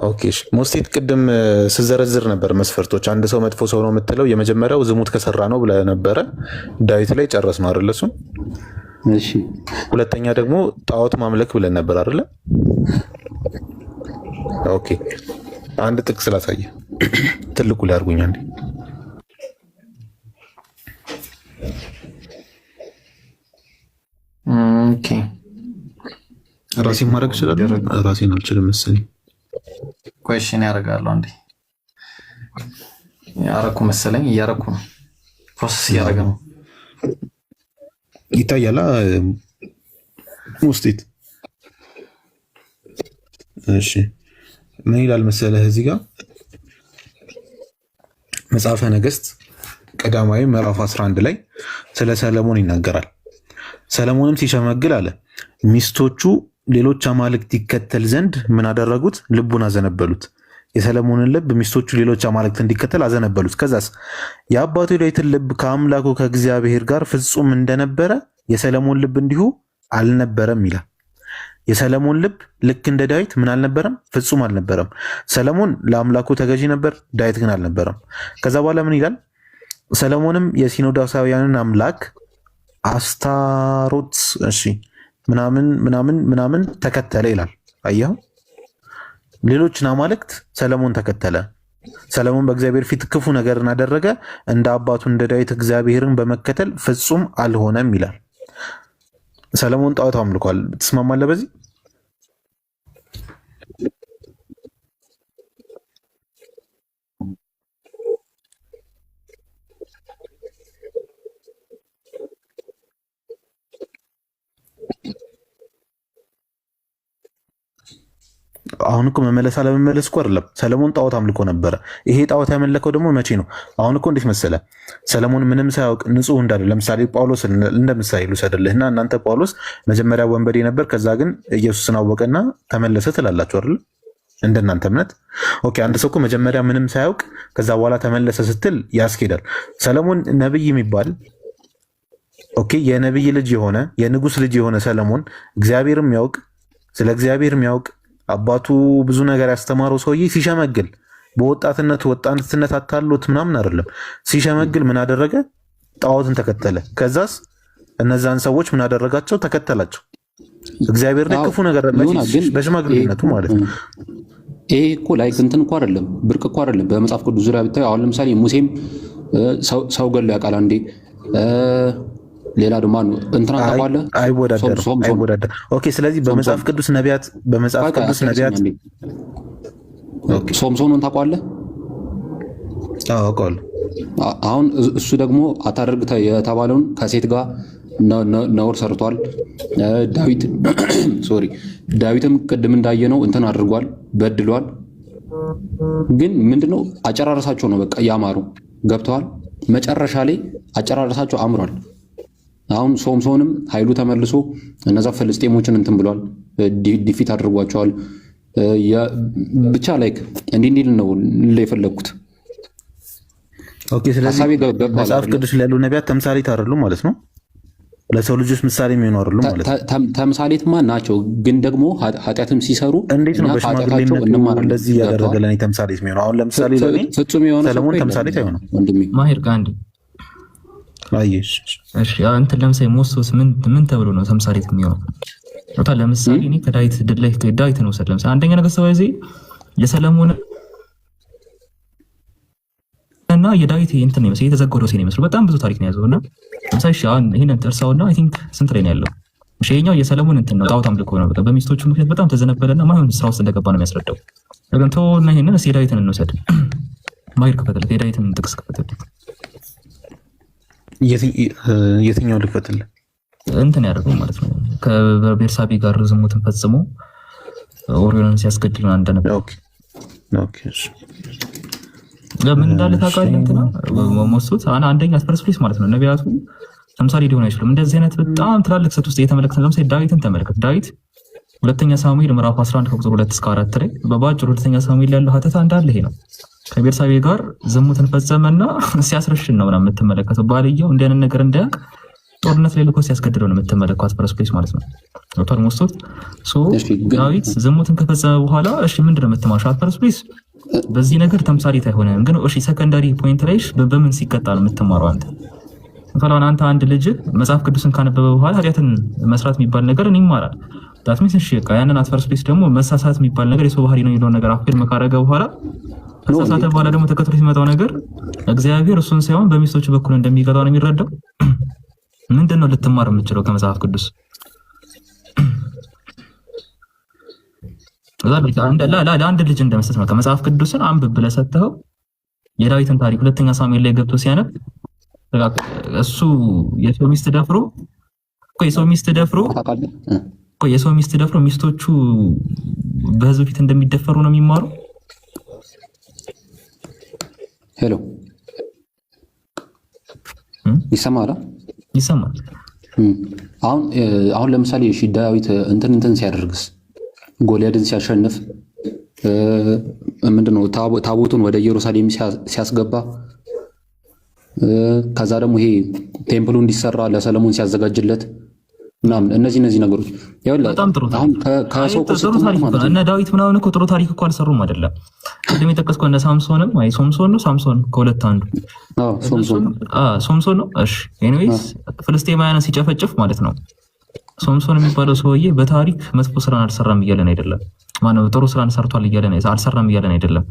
ኦኬ ሞስቴት ቅድም ስዘረዝር ነበር መስፈርቶች። አንድ ሰው መጥፎ ሰው ነው የምትለው የመጀመሪያው ዝሙት ከሰራ ነው ብለህ ነበረ። ዳዊት ላይ ጨረስ ነው አይደለ? እሱን እሺ። ሁለተኛ ደግሞ ጣዖት ማምለክ ብለን ነበር አይደለ? ኦኬ አንድ ጥቅስ ስላሳየ ትልቁ ላይ አድርጉኝ አንዴ። ኦኬ ራሴን ማድረግ እችላለሁ? ራሴን አልችልም መሰለኝ። ኮሽን ያደርጋለሁ አንዴ። ያረኩ መሰለኝ። እያረኩ ነው። ፕሮሰስ እያደረገ ነው። ይታያል ሞስቴት። እሺ ምን ይላል መሰለህ እዚህ ጋር መጽሐፈ ነገሥት ቀዳማዊ ምዕራፍ 11 ላይ ስለ ሰለሞን ይናገራል። ሰለሞንም ሲሸመግል አለ ሚስቶቹ ሌሎች አማልክት ይከተል ዘንድ ምን አደረጉት? ልቡን አዘነበሉት። የሰለሞንን ልብ ሚስቶቹ ሌሎች አማልክት እንዲከተል አዘነበሉት። ከዛስ የአባቱ የዳዊትን ልብ ከአምላኩ ከእግዚአብሔር ጋር ፍጹም እንደነበረ የሰለሞን ልብ እንዲሁ አልነበረም ይላል። የሰለሞን ልብ ልክ እንደ ዳዊት ምን አልነበረም? ፍጹም አልነበረም። ሰለሞን ለአምላኩ ተገዢ ነበር፣ ዳዊት ግን አልነበረም። ከዛ በኋላ ምን ይላል? ሰለሞንም የሲኖዳሳውያንን አምላክ አስታሮት ምናምን ተከተለ ይላል። አየኸው? ሌሎችን አማልክት ሰለሞን ተከተለ። ሰለሞን በእግዚአብሔር ፊት ክፉ ነገርን አደረገ፣ እንደ አባቱ እንደ ዳዊት እግዚአብሔርን በመከተል ፍጹም አልሆነም ይላል። ሰለሞን ጣዖት አምልኳል። ትስማማለህ በዚህ? አሁን እኮ መመለስ አለመመለስ እኮ አይደለም። ሰለሞን ጣዖት አምልኮ ነበረ። ይሄ ጣዖት ያመለከው ደግሞ መቼ ነው? አሁን እኮ እንዴት መሰለ፣ ሰለሞን ምንም ሳያውቅ ንጹሕ እንዳለ ለምሳሌ ጳውሎስ እንደ ምሳሌ ልውሰድልህና እናንተ ጳውሎስ መጀመሪያ ወንበዴ ነበር፣ ከዛ ግን ኢየሱስን አወቀና ተመለሰ ትላላችሁ አይደል? እንደናንተ እምነት። ኦኬ አንድ ሰው እኮ መጀመሪያ ምንም ሳያውቅ ከዛ በኋላ ተመለሰ ስትል ያስኬዳል። ሰለሞን ነብይ የሚባል ኦኬ የነብይ ልጅ የሆነ የንጉስ ልጅ የሆነ ሰለሞን እግዚአብሔር የሚያውቅ ስለ እግዚአብሔር የሚያውቅ አባቱ ብዙ ነገር ያስተማረው ሰውዬ ሲሸመግል ወጣትነት አታሎት ምናምን አይደለም። ሲሸመግል ምን አደረገ? ጣዖትን ተከተለ። ከዛስ እነዛን ሰዎች ምን አደረጋቸው? ተከተላቸው። እግዚአብሔር ላይ ክፉ ነገር በሽማግሌነቱ ማለት ነው። ይሄ እኮ ላይ እንትን እኮ አይደለም፣ ብርቅ እኮ አይደለም። በመጽሐፍ ቅዱስ ዙሪያ ብታዩ አሁን ለምሳሌ ሙሴም ሰው ገሎ ያውቃል አንዴ። ሌላ ደግሞ እንትና ታውቃለህ? አይወዳደር። ኦኬ ስለዚህ በመጽሐፍ ቅዱስ ነቢያት ሶምሶንን ታውቃለህ? አውቃለሁ። አሁን እሱ ደግሞ አታደርግ የተባለውን ከሴት ጋር ነውር ሰርቷል። ዳዊት ሶሪ ዳዊትም ቅድም እንዳየነው እንትን አድርጓል፣ በድሏል። ግን ምንድነው አጨራረሳቸው ነው በቃ ያማሩ ገብተዋል። መጨረሻ ላይ አጨራረሳቸው አምሯል። አሁን ሶምሶንም ኃይሉ ተመልሶ እነዛ ፍልስጤሞችን እንትን ብሏል፣ ዲፊት አድርጓቸዋል። ብቻ ላይክ እንዲህ ነው የፈለግኩት። ኦኬ። ስለዚህ መጽሐፍ ቅዱስ ላይ ያሉ ነቢያት ተምሳሌት አይደሉም ማለት ነው። ለሰው ልጆች ምሳሌ የሚሆኑ አይደሉም ማለት ነው። ተምሳሌትማ ናቸው፣ ግን ደግሞ ኃጢአትም ሲሰሩ እንዴት ነው በሽማግሌነቱ እንደዚህ ያደረገ ለኔ ተምሳሌት የሚሆነው? አሁን ለምሳሌ ለኔ ፍጹም የሆነ ሰለሞን ተምሳሌት አይሆንም። ማሄር ጋር አንዴ አይሽ እሺ፣ እንትን ለምሳሌ ሞሶስ ምን ተብሎ ነው ተምሳሌት የሚሆነው? ለምሳሌ እኔ ከዳዊት ድላይ ዳዊት ነው ወሰድ ለምሳሌ አንደኛ ነገሥት ባይዜ የሰለሞን እና የዳዊት እንትን ነው የተዘገረው ሲል ይመስሉ በጣም ብዙ ታሪክ ነው ያዘውና ለምሳሌ አሁን ይሄንን ተርሳውና አይ ቲንክ ስንት ላይ ነው ያለው? እሺ የኛው የሰለሞን እንትን ነው ጣዖት አምልኮ ነው። በቃ በሚስቶቹ ምክንያት በጣም ተዘነበለና ማይሆን ስራ ውስጥ እንደገባ ነው የሚያስረዳው። ለምን ተወውና ይሄንን እስኪ የዳዊትን እንውሰድ። ማይር ከፈተለ የዳዊትን ጥቅስ ከፈተለ የትኛው ልክፈትልህ? እንትን ያደርገው ማለት ነው ከቤርሳቤ ጋር ዝሙትን ፈጽሞ ኦሪዮንን ሲያስገድል ነው እንደነበር። ኦኬ ኦኬ። ለምን እንዳለ ታውቃለህ? እንትና ሞሱት አንደኛ ፈርስት ፕሌስ ማለት ነው ነቢያቱ ተምሳሌ ሊሆን አይችልም። እንደዚህ አይነት በጣም ትላልቅ ሰት ውስጥ እየተመለከተ ለምሳሌ ዳዊትን ተመልከት። ዳዊት ሁለተኛ ሳሙኤል ምዕራፍ 11 ከቁጥር 2 እስከ 4 ላይ በባጭሩ ሁለተኛ ሳሙኤል ያለው ሀተታ እንዳለ ይሄ ነው። ከቤርሳቤ ጋር ዝሙትን ፈጸመና ሲያስረሽን ነው ምናምን የምትመለከተው። ባልየው እንዲህ አይነት ነገር እንዳያውቅ ጦርነት ላይ ልኮ ሲያስገድለው ነው የምትመለከቷት ፈርስት ፕሌስ ማለት ነው። ዶክተር ሞስቶት ዳዊት ዝሙትን ከፈጸመ በኋላ እሺ ምንድነው የምትማሻት ፈርስት ፕሌስ በዚህ ነገር ተምሳሌት አይሆንም። ግን እሺ ሰከንዳሪ ፖይንት ላይ በምን ሲቀጣ ነው የምትማረው አንተ? እንኳን አንተ አንድ ልጅ መጽሐፍ ቅዱስን ካነበበ በኋላ ኃጢአትን መስራት የሚባል ነገር ይማራል። ዳት ሚንስ እሺ ያንን አት ፈርስት ፕሌስ ደግሞ መሳሳት የሚባል ነገር የሰው ባህሪ ነው የሚለው ነገር አፍር መካረገ በኋላ ከሳሳተ በኋላ ደግሞ ተከትሎ ሲመጣው ነገር እግዚአብሔር እሱን ሳይሆን በሚስቶቹ በኩል እንደሚቀጣው ነው የሚረዳው። ምንድነው ልትማር የምትችለው ከመጽሐፍ ቅዱስ? ለአንድ ልጅ እንደመስጠት ነው። ከመጽሐፍ ቅዱስን አንብብ ብለህ ሰጥተኸው የዳዊትን ታሪክ ሁለተኛ ሳሙኤል ላይ ገብቶ ሲያነብ እሱ የሰው ሚስት ደፍሮ ሚስቶቹ በህዝብ ፊት እንደሚደፈሩ ነው የሚማሩ። ሄሎ ይሰማል? ይሰማል። አሁን ለምሳሌ እሺ ዳዊት እንትን ሲያደርግስ ጎልያድን ሲያሸንፍ ምንድነው ታቦቱን ወደ ኢየሩሳሌም ሲያስገባ ከዛ ደግሞ ይሄ ቴምፕሉ እንዲሰራ ለሰለሞን ሲያዘጋጅለት ምናምን እነዚህ ነገሮች በጣም ጥሩ አሁን ከሰው ታሪክ እነ ዳዊት ምናምን እኮ ጥሩ ታሪክ እኮ አልሰሩም አይደለም። ቅድም የጠቀስከው እነ ሳምሶንም ወይ ሳምሶን ከሁለት አንዱ ሶምሶን ነው። እሺ ኤኒዌይስ ፍልስጤማውያንን ሲጨፈጭፍ ማለት ነው ሶምሶን የሚባለው ሰውዬ በታሪክ መጥፎ ስራን አልሰራም እያለን አይደለም። ማነው ጥሩ ስራን ሰርቷል እያለን አልሰራም እያለን አይደለም።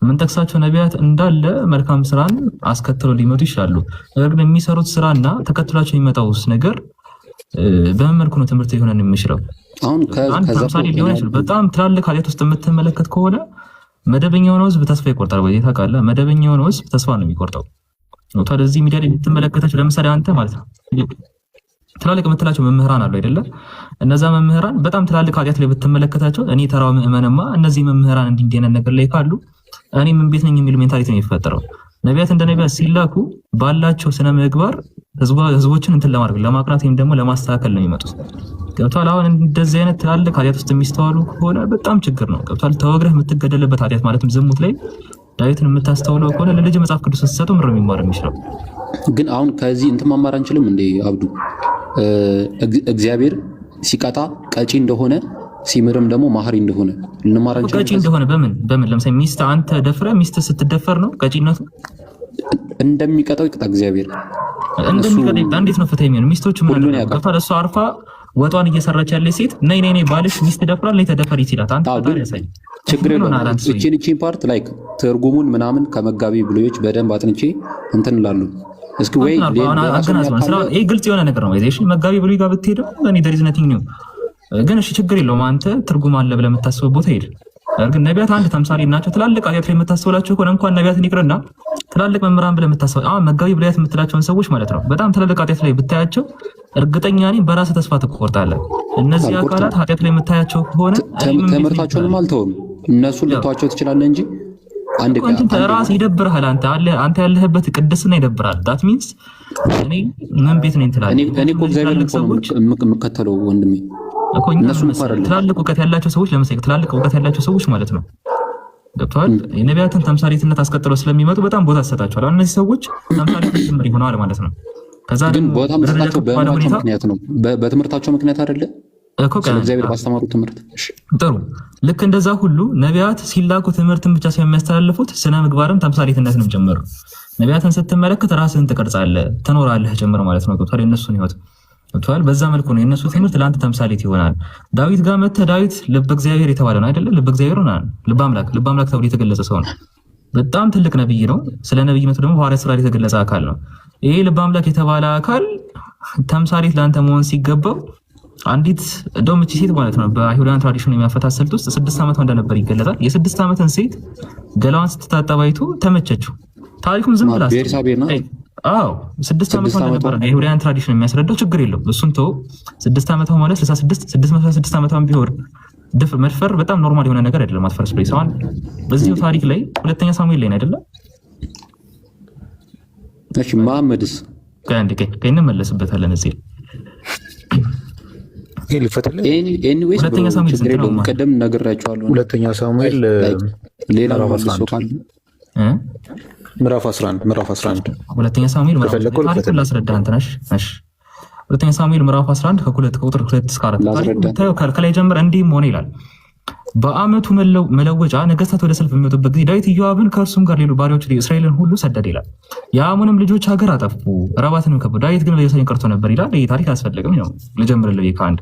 የምንጠቅሳቸው ነቢያት እንዳለ መልካም ስራን አስከትለው ሊመጡ ይችላሉ። ነገር ግን የሚሰሩት ስራና ተከትሏቸው የሚመጣውስ ነገር በምን መልኩ ነው ትምህርት ሊሆን የሚችለው? አሁን ከምሳሌ ሊሆን ይችላል። በጣም ትላልቅ ኃጢአት ውስጥ የምትመለከት ከሆነ መደበኛውን ህዝብ ተስፋ ይቆርጣል። ወይ ታውቃለህ? መደበኛውን ህዝብ ተስፋ ነው የሚቆርጠው። ታዲያ እዚህ ሚዲያ ላይ የምትመለከታቸው ለምሳሌ አንተ ማለት ነው ትላልቅ የምትላቸው መምህራን አሉ አይደለ? እነዛ መምህራን በጣም ትላልቅ ኃጢአት ላይ ብትመለከታቸው እኔ ተራው ምእመንማ እነዚህ መምህራን እንዲህ አይነት ነገር ላይ ካሉ እኔ ምን ቤት ነኝ የሚል ሜንታሊቲ ነው የሚፈጠረው። ነቢያት እንደ ነቢያት ሲላኩ ባላቸው ስነ ምግባር ህዝቦችን እንትን ለማድረግ ለማቅናት ወይም ደግሞ ለማስተካከል ነው የሚመጡት። ገብቷል? አሁን እንደዚህ አይነት ትላልቅ ኃጢአት ውስጥ የሚስተዋሉ ከሆነ በጣም ችግር ነው። ገብቷል? ተወግረህ የምትገደልበት ኃጢአት ማለትም ዝሙት ላይ ዳዊትን የምታስተውለው ከሆነ ለልጅ መጽሐፍ ቅዱስ ስትሰጡ ምር የሚማር የሚችለው ግን አሁን ከዚህ እንትን መማር አንችልም እንዴ አብዱ? እግዚአብሔር ሲቀጣ ቀጪ እንደሆነ ሲምርም ደግሞ ማህሪ እንደሆነ ልንማር አንችልም? ቀጪ እንደሆነ በምን ለምሳሌ ሚስት አንተ ደፍረህ ሚስት ስትደፈር ነው ቀጪነቱ? እንደሚቀጣው ይቅጣ እግዚአብሔር። እንደሚቀጣ እንዴት ነው ፍትህ የሚሆነው? ሚስቶች ምን ያውቃል? እሷ አርፋ ወጧን እየሰራች ያለች ሴት ነይ ባልሽ ሚስት ደፍራል ነይ ተደፈሪ ሲላት አንተ ታዲያ ችግር የለውም። እቺን ፓርት ላይክ ትርጉሙን ምናምን ከመጋቢ ብሎዎች በደንብ አጥንቼ እንትን እላለሁ። እስኪ ወይ ይሄ ግልጽ የሆነ ነገር ነው። እሺ መጋቢ ብሎይ ጋር ብትሄድ እኔ there is nothing new ግን እሺ ችግር የለውም። አንተ ትርጉም አለ ብለህ የምታስበው ቦታ ሄድ። ግን ነቢያት አንድ ተምሳሌ ናቸው። ትላልቅ ኃጢአት ላይ የምታስተውላቸው ከሆነ እንኳን ነቢያትን ይቅርና ትላልቅ መምህራን ብለህ የምታስተውል መጋቢ ብለያት የምትላቸውን ሰዎች ማለት ነው በጣም ትላልቅ ኃጢአት ላይ ብታያቸው እርግጠኛ ነኝ በራስህ ተስፋ ትቆርጣለህ። እነዚህ አካላት ኃጢአት ላይ የምታያቸው ከሆነ ትምህርታቸውንም አልተውም። እነሱ ልተዋቸው ትችላለህ እንጂ አንድ ራስህ ይደብርሃል። አንተ ያለህበት ቅድስና ይደብራል። ዳት ሚንስ እኔ ምን ቤት ነኝ ትላለህ። እኔ እኮ እግዚአብሔር ሰዎች የምከተለው ወንድሜ ትላልቅ እውቀት ያላቸው ሰዎች ለምሳሌ ትላልቅ እውቀት ያላቸው ሰዎች ማለት ነው ገብተዋል። የነቢያትን ተምሳሌትነት አስቀጥለው ስለሚመጡ በጣም ቦታ ተሰጣቸዋል። አሁን እነዚህ ሰዎች ተምሳሌቶች ጭምር ይሆናል ማለት ነው። ከዛ ግን ቦታ መስጠታቸው በእምነታቸው ምክንያት ነው፣ በትምህርታቸው ምክንያት አይደለ ስለ እግዚአብሔር ባስተማሩ ትምህርት። ጥሩ ልክ እንደዛ ሁሉ ነቢያት ሲላኩ ትምህርትን ብቻ የሚያስተላልፉት ስነ ምግባርም ተምሳሌትነትንም ጀመሩ። ነቢያትን ስትመለከት ራስህን ትቀርጻለህ ትኖራለህ ጭምር ማለት ነው ገብተዋል። የእነሱን ህይወት ገብተዋል። በዛ መልኩ ነው የእነሱ ትምህርት ለአንተ ተምሳሌት ይሆናል። ዳዊት ጋር መጥተህ ዳዊት ልበ እግዚአብሔር የተባለ ነው አይደለ? ልበ እግዚአብሔር ነው ልበ አምላክ ተብሎ የተገለጸ ሰው ነው። በጣም ትልቅ ነብይ ነው። ስለ ነብይነቱ ደግሞ ሐዋርያት ሥራ ላይ የተገለጸ አካል ነው። ይሄ ልበ አምላክ የተባለ አካል ተምሳሌት ለአንተ መሆን ሲገባው አንዲት እንደውም እቺ ሴት ማለት ነው በአይሁዳውያን ትራዲሽን የሚያፈታት ስልት ውስጥ 6 ዓመቷ እንደነበር ይገለጻል። የ6 ዓመትን ሴት ገላዋን ስትታጠብ አይቶ ተመቸችው። ታሪኩን ዝም ብላ 6 ዓመቷ እንደነበር የአይሁዳውያን ትራዲሽን የሚያስረዳው ችግር የለውም። እሱን ተው 6 ዓመቷ ማለት 666 ዓመቷን ቢሆን መድፈር በጣም ኖርማል የሆነ ነገር አይደለም። አትፈርስ ፕሌስ አሁን በዚህ ታሪክ ላይ ሁለተኛ ሳሙኤል ላይ አይደለም። እሺ መሐመድስ እንመለስበታለን እዚህ ሁለተኛ ሳሙኤል ቀደም ነግሬያቸዋለሁ። ሁለተኛ ሳሙኤል ሌላ ምዕራፍ 11 ሁለተኛ ሳሙኤል ታሪኩን ላስረዳህ አንተ ነሽ። ሁለተኛ ሳሙኤል ምዕራፍ 11 ከቁጥር 2 እስከ 4 ታሪኩ ከላይ ጀምር እንዲህም ሆነ ይላል። በዓመቱ መለወጫ ነገስታት ወደ ሰልፍ በሚወጡበት ጊዜ ዳዊት ኢዮአብን ከእርሱም ጋር ሌሎች ባሪያዎች እስራኤልን ሁሉ ሰደደ ይላል። የአሞንም ልጆች ሀገር አጠፉ፣ ረባትንም ከበቡ። ዳዊት ግን በኢየሩሳሌም ቀርቶ ነበር ይላል። ይህ ታሪክ አያስፈልግም ነው ልጀምርልህ። ከአንድ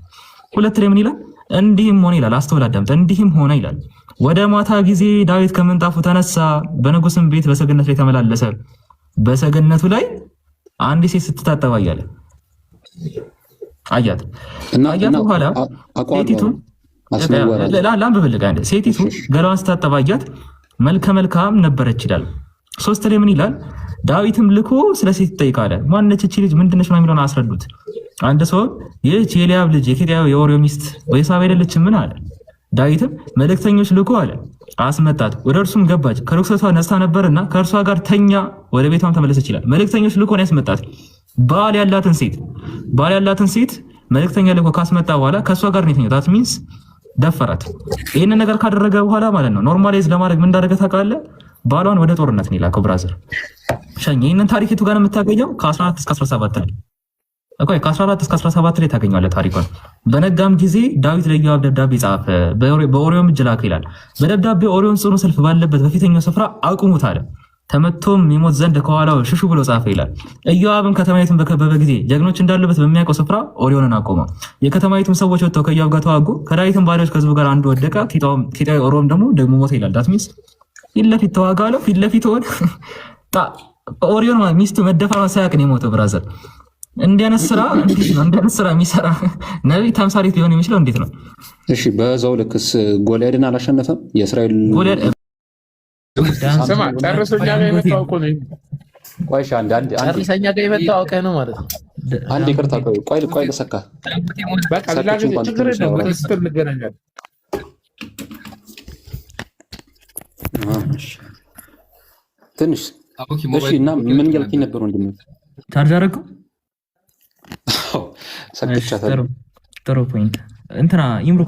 ሁለት ላይ ምን ይላል? እንዲህም ሆነ ይላል። አስተውል አዳምጥ። እንዲህም ሆነ ይላል ወደ ማታ ጊዜ ዳዊት ከምንጣፉ ተነሳ፣ በንጉስም ቤት በሰገነት ላይ ተመላለሰ። በሰገነቱ ላይ አንዲት ሴት ስትታጠብ አያት። አያት በኋላ ሴቲቱን ላንብብልህ አንዴ። ሴቲቱ ገላዋን ስታጠብ አያት፣ መልከ መልካም ነበረች ይላል። 3 ላይ ምን ይላል? ዳዊትም ልኮ ስለ ሴት ይጠይቃል። ማነች እቺ ልጅ ምንድነች ነው የሚለውን አስረዱት። አንድ ሰው ይህች የኤልያብ ልጅ የኬጢያዊ የኦርዮ ሚስት ወይሳብ አይደለችም? ምን አለ? ዳዊትም መልእክተኞች ልኮ አለ፣ አስመጣት። ወደ እርሱም ገባች፣ ከርኩሰቷ ነስታ ነበርና ከእርሷ ጋር ተኛ፣ ወደ ቤቷም ተመለሰች ይላል። መልእክተኞች ልኮ ነው ያስመጣት። ባል ያላትን ሴት መልእክተኛ ልኮ ካስመጣ በኋላ ከእሷ ጋር ነው የተኛው። ዳት ሚንስ ደፈራት። ይህንን ነገር ካደረገ በኋላ ማለት ነው ኖርማላይዝ ለማድረግ ምን እንዳደረገ ታውቃለህ? ባሏን ወደ ጦርነት ነው የላከው። ብራዘር ሸኝ። ይህንን ታሪክ የቱ ጋር የምታገኘው? ከ14 እስከ 17 ላይ ከ14 እስከ 17 ላይ ታገኘዋለህ ታሪኩን። በነጋም ጊዜ ዳዊት ለኢዮአብ ደብዳቤ ጻፈ፣ በኦርዮም እጅ ላከ ይላል። በደብዳቤ ኦርዮን ጽኑ ሰልፍ ባለበት በፊተኛው ስፍራ አቁሙት አለ። ተመቶም ይሞት ዘንድ ከኋላው ሽሹ ብሎ ጻፈ ይላል። ኢዮአብም ከተማይቱን በከበበ ጊዜ ጀግኖች እንዳሉበት በሚያውቀው ስፍራ ኦርዮንን አቆመ። የከተማይቱም ሰዎች ወጥተው ከኢዮአብ ጋር ተዋጉ። ከዳዊትም ባሪያዎች ከህዝቡ ጋር አንዱ ወደቀ፣ ኬጢያዊ ኦርዮም ደግሞ ሞተ ይላል። ዳት ሚንስ ፊት ለፊት ተዋጋ አለው። ፊት ለፊት ሆነ ኦርዮን ሚስቱ መደፈሯን ሳያውቅ ነው የሞተው። ብራዘር እንዲያነስ ስራ የሚሰራ ነቢይ ተምሳሌት ሊሆን የሚችለው እንዴት ነው? እሺ በዛው ልክስ ጎልያድን አላሸነፈም? የእስራኤል ጨርሰኛ ጋር የመጣው እኮ ነው። ጨርሰኛ ጋር የመጣው አውቀህ ነው ማለት ነው። አንድ ይቅርታ፣ ቆይ ልሰካ። በቃ ሌላ ጊዜ ችግር የለም፣ በትክክል እንገናኛለን። ትንሽ እሺ። እና ምን እያልከኝ ነበር ወንድሜ? ቻርጅ አደረገው። ሰክቻታለሁ። ጥሩ ፖይንት። እንትና ኢምሮ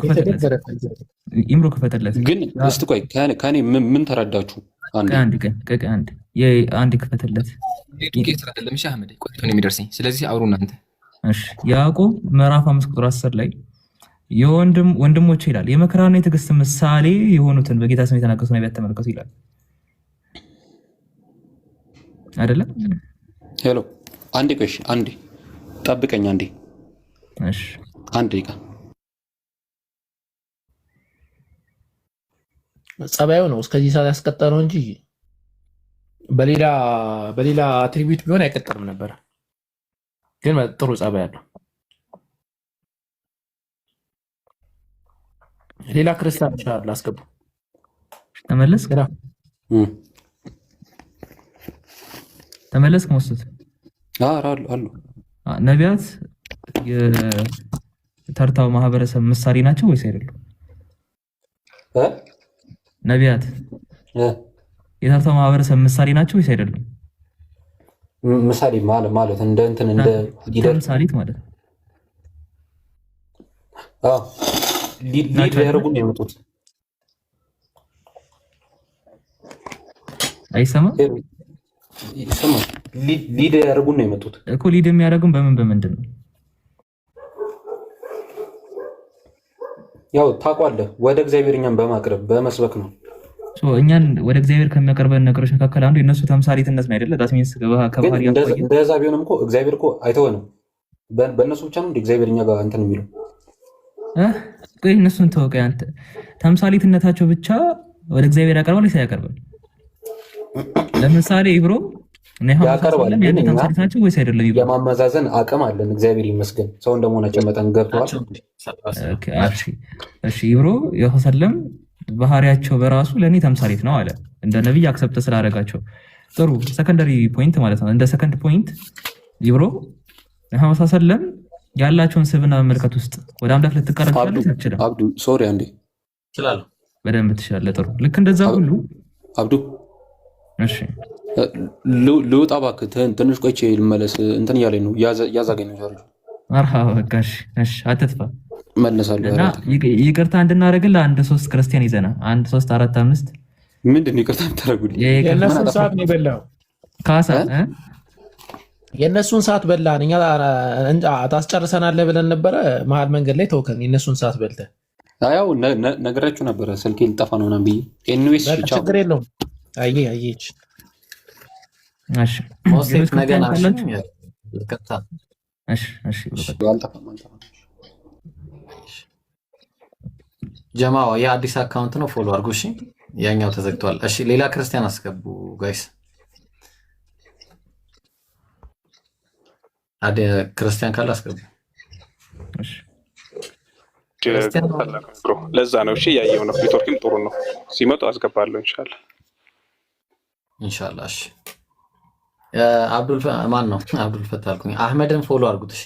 ክፈተለት። ግን እስቲ ቆይ ከኔ ምን ተረዳችሁ? አንድ ክፈተለት። የሚደርሰኝ ስለዚህ አውሩ እናንተ። ያዕቆብ ምዕራፍ 5 ቁጥር 10 ላይ ወንድሞች ይላል የመከራና የትዕግስት ምሳሌ የሆኑትን በጌታ ስም የተናገሱ ነቢያት ተመልከቱ ይላል አይደለም? ሄሎ አንዴ ቆይ፣ አንዴ ጠብቀኝ። አንዴ ደቂቃ። ጸባዩ ነው እስከዚህ ሰዓት ያስቀጠረው እንጂ በሌላ አትሪቢዩት ቢሆን አይቀጠርም ነበር። ግን ጥሩ ጸባይ አለው። ሌላ ክርስቲያን ይችላል አስገቡ። ተመለስክ ተመለስክ መስሎት አሉ ነቢያት የተርታው ማህበረሰብ ምሳሌ ናቸው ወይስ አይደሉም? ነቢያት የተርታው ማህበረሰብ ምሳሌ ናቸው ወይስ አይደሉም? ምሳሌ ማለት እንደ ሊደር ምሳሌት ማለት ሊድ ያደርጉ ነው የመጡት። አይሰማም? ይሰማል። ሊድ ያደርጉ ነው የመጡት እኮ። ሊድ የሚያደርጉን በምንድን ነው? ያው ታውቃለህ፣ ወደ እግዚአብሔር እኛን በማቅረብ በመስበክ ነው። እኛን ወደ እግዚአብሔር ከሚያቀርበን ነገሮች መካከል አንዱ የእነሱ ተምሳሌትነት ነው አይደለ? ዳስሚንስ ከባህሪ እንደዛ ቢሆንም እኮ እግዚአብሔር እኮ አይተወንም። በእነሱ ብቻ ነው እንደ እግዚአብሔር እኛ ጋር እንትን የሚለው ቆይ እነሱን ተወቀ። አንተ ተምሳሌትነታቸው ብቻ ወደ እግዚአብሔር ያቀርባል ወይስ አያቀርብም? ለምሳሌ ኢብሮ ያቀርባል። ተምሳሌትናቸው ወይስ አይደለም? የማመዛዘን አቅም አለን እግዚአብሔር ይመስገን። ሰው እንደመሆናቸው መጠን ገብተዋል። እሺ ኢብሮ የሰለም ባህሪያቸው በራሱ ለእኔ ተምሳሌት ነው አለ። እንደ ነቢይ አክሰፕት ስላደረጋቸው ጥሩ ሰከንደሪ ፖይንት ማለት ነው። እንደ ሰከንድ ፖይንት ኢብሮ መሐመድ ሰለም ያላቸውን ስብና መመልከት ውስጥ ወደ አምላክ ልትቀረብ ትችላለህ። አብዱ ሶሪ አንዴ ይችላል፣ በደንብ ትችላለህ። ጥሩ ልክ እንደዛ ሁሉ አብዱ እሺ ልውጣ እባክህ ትንሽ ቆይቼ ልመለስ። እንትን እያለኝ ነው ያዛገኝ ነው ዛሬ መርሃባ በቃ እሺ አትጥፋ መለሳለሁ። እና ይቅርታ እንድናደርግልህ 1-3 ክርስቲያን ይዘና 1-3-4-5 ምንድን ነው ይቅርታ የምታደርጉልኝ? የእነሱን ሰዓት ነው የበላው ካሳ የእነሱን ሰዓት በላን። እኛ ታስጨርሰናለህ ብለን ነበረ፣ መሀል መንገድ ላይ ተውከን። የእነሱን ሰዓት በልተህ ያው ነገራችሁ ነበረ ስልኬ ልጠፋ ነው ምናምን ብዬ። ኤኒዌይስ ችግር የለውም። አየች እሺ ሞሴት ነገና ጀማዋ የአዲስ አካውንት ነው፣ ፎሎ አድርጉ። እሺ ያኛው ተዘግቷል። እሺ ሌላ ክርስቲያን አስገቡ ጋይስ። ክርስቲያን ካለ አስገቡ። ለዛ ነው እሺ ያየው ነው። ኔትወርክም ጥሩ ነው። ሲመጡ አስገባለሁ ኢንሻአላህ። እሺ አብዱል ማን ነው? አብዱል ፈታ አልኩኝ። አህመድን ፎሎ አድርጉት። እሺ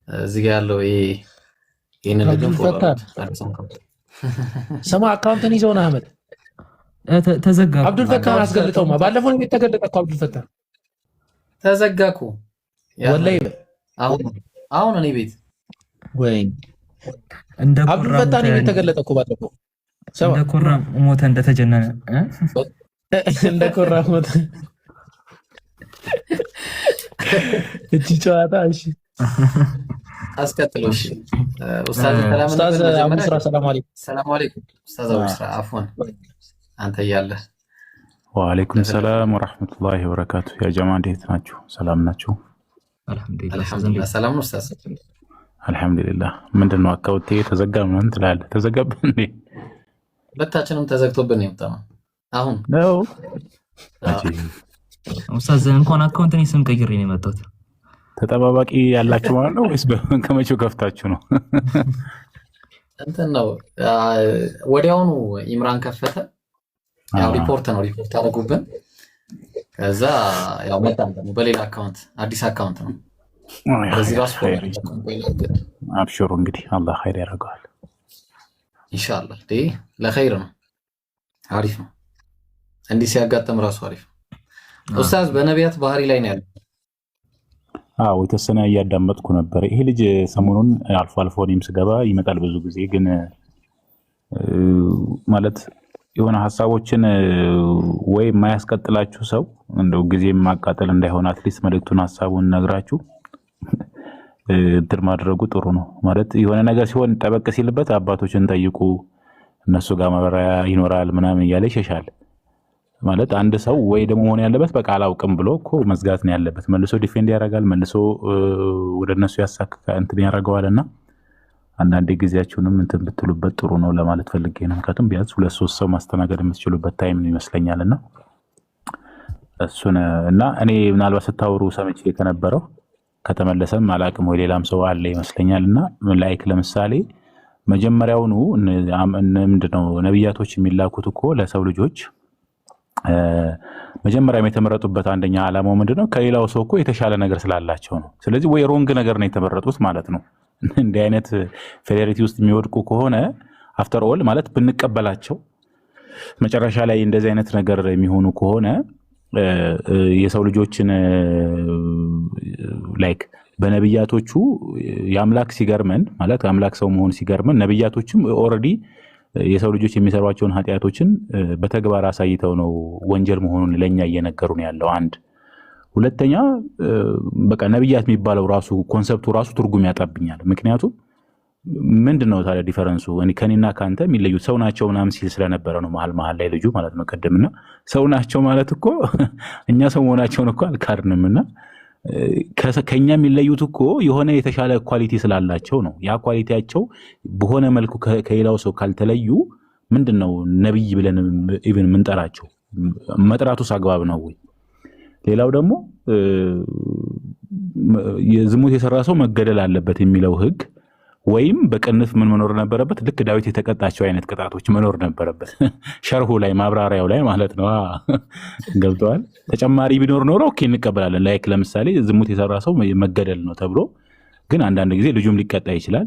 እዚህ ጋር ያለው ይሄን ልጅን ፎሎ አድርጉት። ሰማ አካውንትን ይዘውና አህመድ ተዘጋ። አብዱል ፈታ አስገልጠውማ ባለፈው ነው የተገለጠ እኮ አብዱል ፈታ ተዘጋኩ። ወላሂ አሁን እኔ ቤት ወይ አብዱል ፈታ ነው የተገለጠ እኮ ባለፈው። እንደ ኮራ ሞተ እንደተጀነነ እንደ ኮራ ሞተ እቺ ጨዋታ። እሺ አስከትሎ እሺ ኡስታዝ ሰላም አለይኩም። ሰላም አለይኩም ኡስታዝ አብስራ አፍዋን አንተ ያለህ። ወአለይኩም ሰላም ወራህመቱላሂ ወበረካቱ። ያ ጀማ እንዴት ናችሁ? ሰላም ናችሁ? አልሐምዱሊላህ ሰላም ነው ኡስታዝ። አልሐምዱሊላህ። ምንድነው አካውንቴ ተዘጋ ምናምን ትላለህ? ተዘጋብህ እንዴ? ሁለታችንም ተዘግቶብን የመጣው አሁን ነው። ኡስታዝ እንኳን አካውንትን ስም ቀይሬ ነው የመጣሁት። ተጠባባቂ ያላችሁ ማለት ነው ወይስ ከመቼው ከፍታችሁ ነው? እንትን ነው ወዲያውኑ ኢምራን ከፈተ። ያው ሪፖርት አደረጉብን። ከዛ ያው መጣን ደግሞ በሌላ አካውንት አዲስ አካውንት ነው። በዚህ አብሽሩ እንግዲህ አላህ ኸይር ያደርገዋል ኢንሻአላህ። ለኸይር ነው፣ አሪፍ ነው። እንዲህ ሲያጋጥም ራሱ አሪፍ ነው። ኡስታዝ በነቢያት ባህሪ ላይ ነው ያለው። የተወሰነ እያዳመጥኩ ነበር። ይሄ ልጅ ሰሞኑን አልፎ አልፎ እኔም ስገባ ይመጣል። ብዙ ጊዜ ግን ማለት የሆነ ሀሳቦችን ወይ የማያስቀጥላችሁ ሰው እንደው ጊዜ ማቃጠል እንዳይሆን አትሊስት መልእክቱን ሀሳቡን ነግራችሁ እንትን ማድረጉ ጥሩ ነው። ማለት የሆነ ነገር ሲሆን ጠበቅ ሲልበት አባቶችን ጠይቁ፣ እነሱ ጋር ማብራሪያ ይኖራል ምናምን እያለ ይሸሻል። ማለት አንድ ሰው ወይ ደግሞ መሆን ያለበት በቃ አላውቅም ብሎ እኮ መዝጋት ነው ያለበት። መልሶ ዲፌንድ ያደርጋል፣ መልሶ ወደ እነሱ ያሳክካ እንትን ያደርገዋልና አንዳንዴ ጊዜያችሁንም እንትን ብትሉበት ጥሩ ነው ለማለት ፈልጌ ነው። ምክንያቱም ቢያንስ 2-3 ሰው ማስተናገድ የምትችሉበት ታይም ይመስለኛልና እሱን እና እኔ ምናልባት ስታወሩ ሰምቼ ከነበረው ከተመለሰም አላቅም ወይ ሌላም ሰው አለ ይመስለኛልና ላይክ ለምሳሌ መጀመሪያውኑ ምንድነው ነብያቶች የሚላኩት እኮ ለሰው ልጆች መጀመሪያም የተመረጡበት አንደኛ ዓላማው ምንድነው ከሌላው ሰው እኮ የተሻለ ነገር ስላላቸው ነው። ስለዚህ ወይ ሮንግ ነገር ነው የተመረጡት ማለት ነው። እንዲህ አይነት ፌዴሬቲ ውስጥ የሚወድቁ ከሆነ አፍተር ኦል ማለት ብንቀበላቸው መጨረሻ ላይ እንደዚህ አይነት ነገር የሚሆኑ ከሆነ የሰው ልጆችን ላይክ በነብያቶቹ የአምላክ ሲገርመን ማለት አምላክ ሰው መሆን ሲገርመን ነብያቶችም ኦሬዲ የሰው ልጆች የሚሰሯቸውን ኃጢያቶችን በተግባር አሳይተው ነው ወንጀል መሆኑን ለኛ እየነገሩን ያለው። አንድ ሁለተኛ በቃ ነብያት የሚባለው ራሱ ኮንሰፕቱ ራሱ ትርጉም ያጣብኛል። ምክንያቱም ምንድነው ታዲያ ዲፈረንሱ? ከኔና ካንተ የሚለዩት ሰው ናቸው ምናምን ሲል ስለነበረ ነው መሃል ላይ ልጁ ማለት ነው ቀደምና ሰው ናቸው ማለት እኮ እኛ ሰው መሆናቸውን እኮ አልካድንምና ከኛ የሚለዩት እኮ የሆነ የተሻለ ኳሊቲ ስላላቸው ነው። ያ ኳሊቲያቸው በሆነ መልኩ ከሌላው ሰው ካልተለዩ ምንድነው ነብይ ብለን ኢቭን ምንጠራቸው? መጥራቱስ አግባብ ነው ወይ? ሌላው ደግሞ የዝሙት የሰራ ሰው መገደል አለበት የሚለው ህግ ወይም በቅንፍ ምን መኖር ነበረበት? ልክ ዳዊት የተቀጣቸው አይነት ቅጣቶች መኖር ነበረበት። ሸርሁ ላይ ማብራሪያው ላይ ማለት ነው። ገብቷል። ተጨማሪ ቢኖር ኖሮ ኦኬ እንቀበላለን። ላይክ ለምሳሌ ዝሙት የሰራ ሰው መገደል ነው ተብሎ ግን አንዳንድ ጊዜ ልጁም ሊቀጣ ይችላል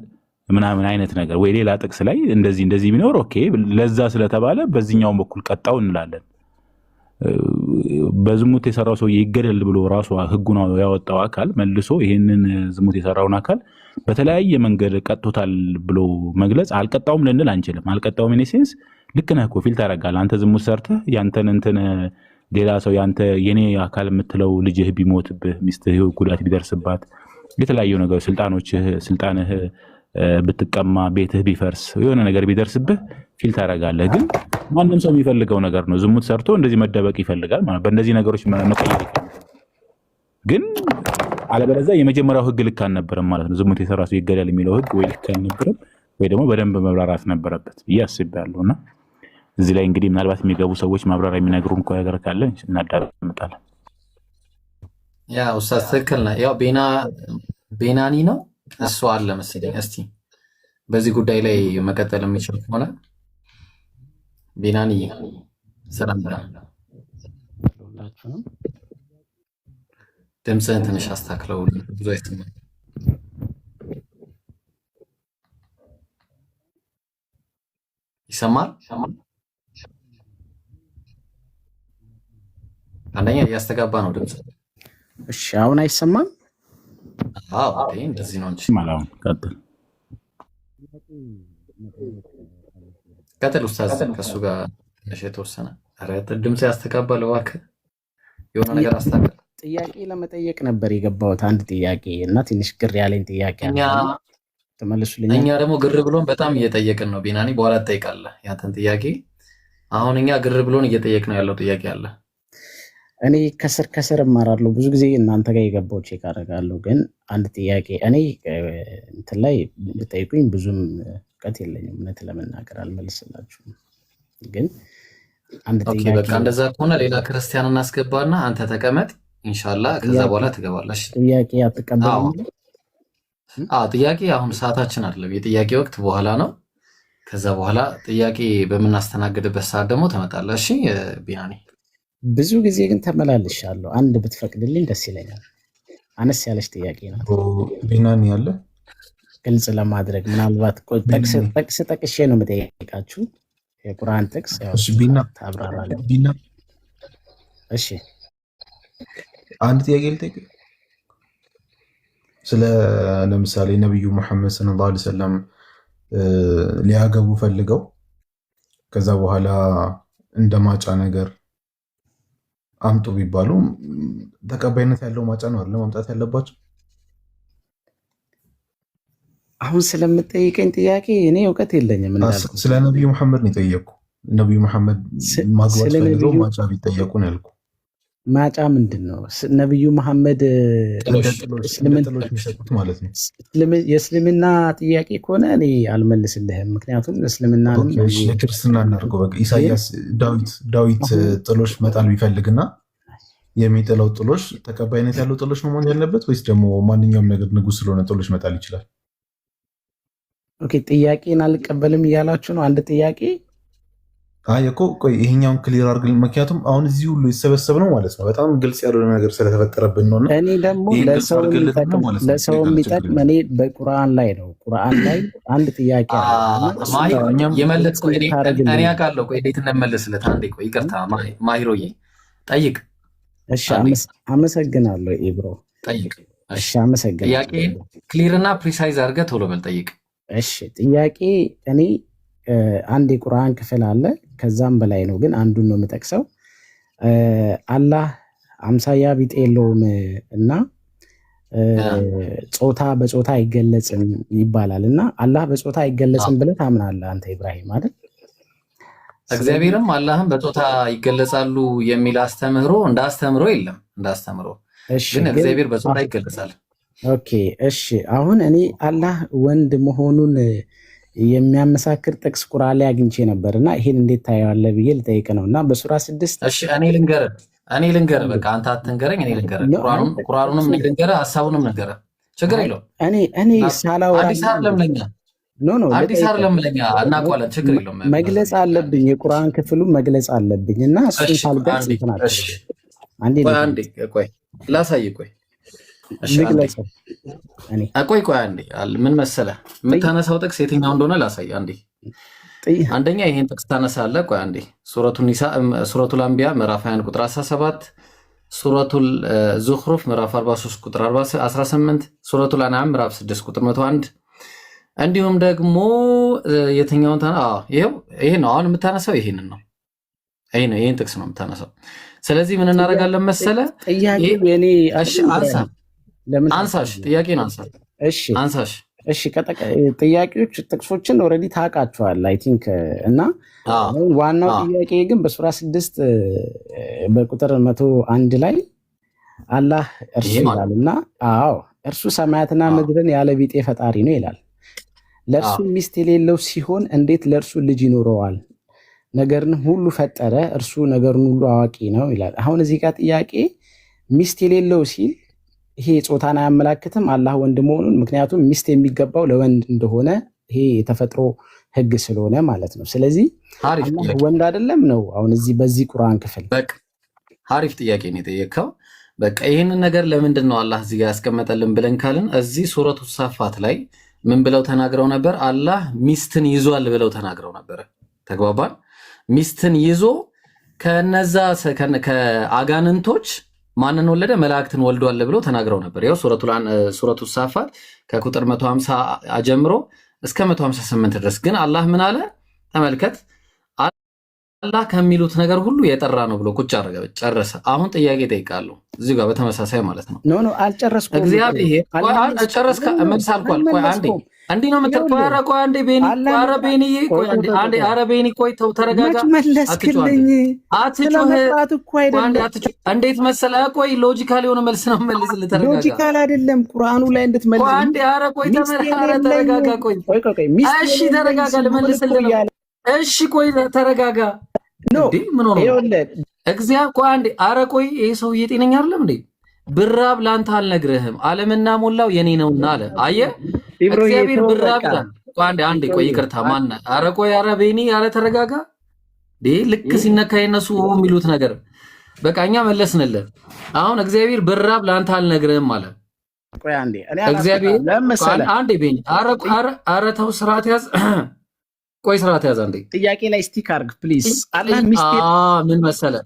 ምናምን አይነት ነገር ወይ ሌላ ጥቅስ ላይ እንደዚህ ቢኖር ኦኬ ለዛ ስለተባለ በዚህኛው በኩል ቀጣው እንላለን። በዝሙት የሰራው ሰው ይገደል ብሎ ራሱ ህጉን ያወጣው አካል መልሶ ይሄንን ዝሙት የሰራውን አካል በተለያየ መንገድ ቀጥቶታል ብሎ መግለጽ አልቀጣውም ልንል አንችልም። አልቀጣውም ኢን ሴንስ ልክ ነህ እኮ ፊልተር አረጋል። አንተ ዝሙት ሰርተህ ያንተን ሌላ ሰው ያንተ የኔ አካል የምትለው ልጅህ ቢሞትብህ፣ ሚስትህ ጉዳት ቢደርስባት፣ የተለያዩ ነገር ስልጣንህ ብትቀማ፣ ቤትህ ቢፈርስ፣ የሆነ ነገር ቢደርስብህ ፊልተር አረጋለህ። ግን ማንም ሰው የሚፈልገው ነገር ነው። ዝሙት ሰርቶ እንደዚህ መደበቅ ይፈልጋል ማለት በእነዚህ ነገሮች መቀየር ግን አለበለዚያ የመጀመሪያው ህግ ልክ አልነበረም ማለት ነው። ዝሙት የሰራ ሰው ይገደል የሚለው ህግ ወይ ልክ አልነበረም ወይ ደግሞ በደንብ መብራራት ነበረበት ያስባለውና እዚህ ላይ እንግዲህ ምናልባት የሚገቡ ሰዎች ማብራሪያ የሚነግሩን ነገር ካለ እናዳምጣለን። ያ ኡስታዝ ትክክል ነው። ያው ቤናኒ ነው እሱ አለ መሰለኝ። እስቲ በዚህ ጉዳይ ላይ መቀጠል የሚችል ከሆነ ቤናኒ ሰላም ድምፅህን ትንሽ አስተካክለው፣ ብዙ አይሰማም። ይሰማል? አንደኛ እያስተጋባ ነው ድምፅ። እሺ አሁን አይሰማም? አዎ እንደዚህ ነው እንጂ ማላውን ቀጥል ኡስታዝ፣ ከሱ ጋር ትንሽ የተወሰነ ድምፅ ያስተጋባል። እባክህ የሆነ ነገር አስተካክል። ጥያቄ ለመጠየቅ ነበር የገባሁት አንድ ጥያቄ እና ትንሽ ግር ያለኝ ጥያቄ አለ። ተመልሱልኝ። እኛ ደግሞ ግር ብሎን በጣም እየጠየቅን ነው። ቢናኒ በኋላ ትጠይቃለህ ያንተን ጥያቄ። አሁን እኛ ግር ብሎን እየጠየቅን ያለው ጥያቄ አለ። እኔ ከስር እማራለሁ ብዙ ጊዜ እናንተ ጋር የገባው ቼክ አደርጋለሁ። ግን አንድ ጥያቄ እኔ እንትን ላይ ብጠይቁኝ ብዙም እውቀት የለኝም፣ እውነት ለመናገር አልመልስላችሁም። ግን አንድ ጥያቄ በቃ እንደዛ ከሆነ ሌላ ክርስቲያን እናስገባና አንተ ተቀመጥ ኢንሻአላህ። ከዛ በኋላ ትገባለሽ። ጥያቄ አትቀበሉም? ጥያቄ አሁን ሰዓታችን አይደለም፣ የጥያቄ ወቅት በኋላ ነው። ከዛ በኋላ ጥያቄ በምናስተናግድበት ሰዓት ደግሞ ትመጣለህ። እሺ ቢናኒ። ብዙ ጊዜ ግን ተመላልሻለሁ። አንድ ብትፈቅድልኝ ደስ ይለኛል። አነስ ያለች ጥያቄ ናት። ቢናኒ ያለ ግልጽ ለማድረግ ምናልባት ጥቅስ ጠቅሼ ነው የምጠይቃችሁ። የቁርአን ጥቅስ ታብራራለህ። እሺ አንድ ጥያቄ ልጠይቅ። ስለ ለምሳሌ ነብዩ መሐመድ ሰለላሁ ዐለይሂ ወሰለም ሊያገቡ ፈልገው ከዛ በኋላ እንደ ማጫ ነገር አምጡ ቢባሉ ተቀባይነት ያለው ማጫ ነው አይደል ማምጣት ያለባቸው? አሁን ስለምጠይቀኝ ጥያቄ እኔ እውቀት የለኝም። ስለ ነብዩ መሐመድ ነው የጠየቁ። ነብዩ መሐመድ ማግባት ፈልገው ማጫ ቢጠየቁ ነው ያልኩ። ማጫ ምንድን ነው? ነብዩ መሐመድ ማለት ነው። የእስልምና ጥያቄ ከሆነ እኔ አልመልስልህም። ምክንያቱም እስልምና የክርስትና እናድርገው። በቃ ኢሳያስ ዳዊት ጥሎሽ መጣል ቢፈልግና የሚጥለው ጥሎሽ ተቀባይነት ያለው ጥሎሽ ነው መሆን ያለበት ወይስ ደግሞ ማንኛውም ነገር ንጉስ ስለሆነ ጥሎሽ መጣል ይችላል? ኦኬ ጥያቄን አልቀበልም እያላችሁ ነው። አንድ ጥያቄ አይ እኮ ቆይ ይሄኛውን ክሊር አድርግልን። ምክንያቱም አሁን እዚህ ሁሉ የተሰበሰብ ነው ማለት ነው በጣም ግልጽ ያልሆነ ነገር ስለተፈጠረብን ነውና እኔ ደግሞ ለሰው የሚጠቅም እኔ በቁርአን ላይ ነው። ቁርአን ላይ አንድ ጥያቄ የመለስኩ እኔ አውቃለሁ። ቆይ እንዴት እንደመለስለት አንዴ ቆይ ይቅርታ ማሂሮዬ ጠይቅ። እሺ አመሰግናለሁ ኢብሮ ጠይቅ። እሺ አመሰግናለሁ። ጥያቄ ክሊር እና ፕሪሳይዝ አድርገህ ቶሎ በል ጠይቅ። እሺ ጥያቄ እኔ አንድ የቁርአን ክፍል አለ ከዛም በላይ ነው ግን አንዱን ነው የምጠቅሰው። አላህ አምሳያ ቢጤ የለውም እና ጾታ በጾታ አይገለጽም ይባላል እና አላህ በጾታ አይገለጽም ብለህ ታምናለህ አንተ ኢብራሂም አይደል? እግዚአብሔርም አላህም በጾታ ይገለጻሉ የሚል አስተምህሮ እንዳስተምሮ የለም። እንዳስተምሮ ግን እግዚአብሔር በጾታ ይገለጻል። ኦኬ እሺ አሁን እኔ አላህ ወንድ መሆኑን የሚያመሳክር ጥቅስ ቁርአን ላይ አግኝቼ ነበርና ይሄን እንዴት ታየዋለህ ብዬ ልጠይቅ ነው። እና በሱራ 6 እሺ እኔ ልንገርህ በቃ አንተ አትንገረኝ፣ እኔ ልንገርህ። ቁርአኑንም ልንገርህ፣ ሐሳቡንም ልንገርህ። ችግር የለውም። እኔ ሳላወራ አዲስ አይደለም ለኛ አዲስ አይደለም ለኛ እናውቀዋለን። ችግር የለውም። መግለጽ አለብኝ፣ የቁርአን ክፍሉ መግለጽ አለብኝ እና እሱን ሳልገልጽ እንተናገር። አንዴ ቆይ ላሳይ። ቆይ ቆይ አንዴ ምን መሰለህ የምታነሳው ጥቅስ የትኛው እንደሆነ ላሳይ። አንደኛ ይሄን ጥቅስ ታነሳለህ። ቆይ አንዴ ሱረቱል አንቢያ ምዕራፍ 21 ቁጥር 17፣ ሱረቱል ዙኽሩፍ ምዕራፍ 43 ቁጥር 18፣ ሱረቱል አንዓም ምዕራፍ 6 ቁጥር 101 እንዲሁም ደግሞ የትኛውን ይሄ ነው አሁን የምታነሳው ይሄንን ነው። ይሄን ጥቅስ ነው የምታነሳው። ስለዚህ ምን እናደርጋለን መሰለህ? አንሳሽ ጥያቄን አንሳሽ። እሺ ጥያቄዎች ጥቅሶችን ኦልሬዲ ታውቃቸዋል አይ ቲንክ። እና ዋናው ጥያቄ ግን በሱራ 6 በቁጥር 101 ላይ አላህ እርሱ ይላል እና እርሱ ሰማያትና ምድርን ያለ ቢጤ ፈጣሪ ነው ይላል። ለእርሱ ሚስት የሌለው ሲሆን እንዴት ለእርሱ ልጅ ይኖረዋል? ነገርን ሁሉ ፈጠረ፣ እርሱ ነገርን ሁሉ አዋቂ ነው ይላል። አሁን እዚህ ጋር ጥያቄ ሚስት የሌለው ሲል ይሄ ጾታን አያመላክትም አላህ ወንድ መሆኑን። ምክንያቱም ሚስት የሚገባው ለወንድ እንደሆነ ይሄ የተፈጥሮ ሕግ ስለሆነ ማለት ነው። ስለዚህ ወንድ አይደለም ነው አሁን እዚህ በዚህ ቁርአን ክፍል። አሪፍ ጥያቄ ነው የጠየቀው። በቃ ይህንን ነገር ለምንድን ነው አላህ እዚህ ጋር ያስቀመጠልን ብለን ካልን እዚህ ሱረቱ ሳፋት ላይ ምን ብለው ተናግረው ነበር? አላህ ሚስትን ይዟል ብለው ተናግረው ነበር። ተግባባን? ሚስትን ይዞ ከነዛ ከአጋንንቶች ማንን ወለደ? መላእክትን ወልዷል ብለው ተናግረው ነበር። ያው ሱረቱ ሳፋት ከቁጥር 150 ጀምሮ እስከ 158 ድረስ። ግን አላህ ምን አለ? ተመልከት፣ አላህ ከሚሉት ነገር ሁሉ የጠራ ነው ብሎ ቁጭ አደረገ፣ ጨረሰ። አሁን ጥያቄ ጠይቃለሁ እዚህ ጋር በተመሳሳይ ማለት ነው። ኖ አልጨረስኩም። እግዚአብሔር ጨረስካ መልስ አልኳል። ቆይ አንዴ እንዲህ ነው የምትል። ኧረ ቆይ አንዴ ቤኒ፣ ኧረ ቤኒዬ፣ ቆይ አንዴ፣ ኧረ ቤኒ ቆይ ተው፣ ተረጋጋ። አትጩህ። እንዴት መሰለህ? ቆይ ሎጂካል የሆነ መልስ ነው መልስልህ። ተረጋጋ። ሎጂካል አይደለም ቁርአኑ ላይ እንድትመልስ። ቆይ አንዴ፣ ኧረ ቆይ ተረጋጋ። ቆይ እሺ ተረጋጋ፣ ልመልስልህ ነው። እሺ ቆይ ተረጋጋ። ምን ሆነ? እግዚአብሔር ቆይ አንዴ፣ ኧረ ቆይ ይሄ ሰውዬ ጤነኛ አይደለም እንዴ? ብራብ ለአንተ አልነግርህም ዓለምና ሞላው የኔ ነውና አለ። አየህ እግዚአብሔር ብራብ ይላል። ቆይ አንዴ ቆይ ይቅርታ፣ ማነህ? ኧረ ቆይ ኧረ ቤኒ፣ ኧረ ተረጋጋ። ልክ ሲነካ የነሱ የሚሉት ነገር በቃ እኛ መለስንልህ። አሁን እግዚአብሔር ብራብ ለአንተ አልነግርህም አለ። ቆይ አንዴ እግዚአብሔር አንዴ ቤኒ፣ ኧረ ተው ስርዓት ያዝ። ቆይ ስርዓት ያዝ አንዴ። ጥያቄ ላይ ስቲክ አድርግ ፕሊዝ። ምን መሰለህ?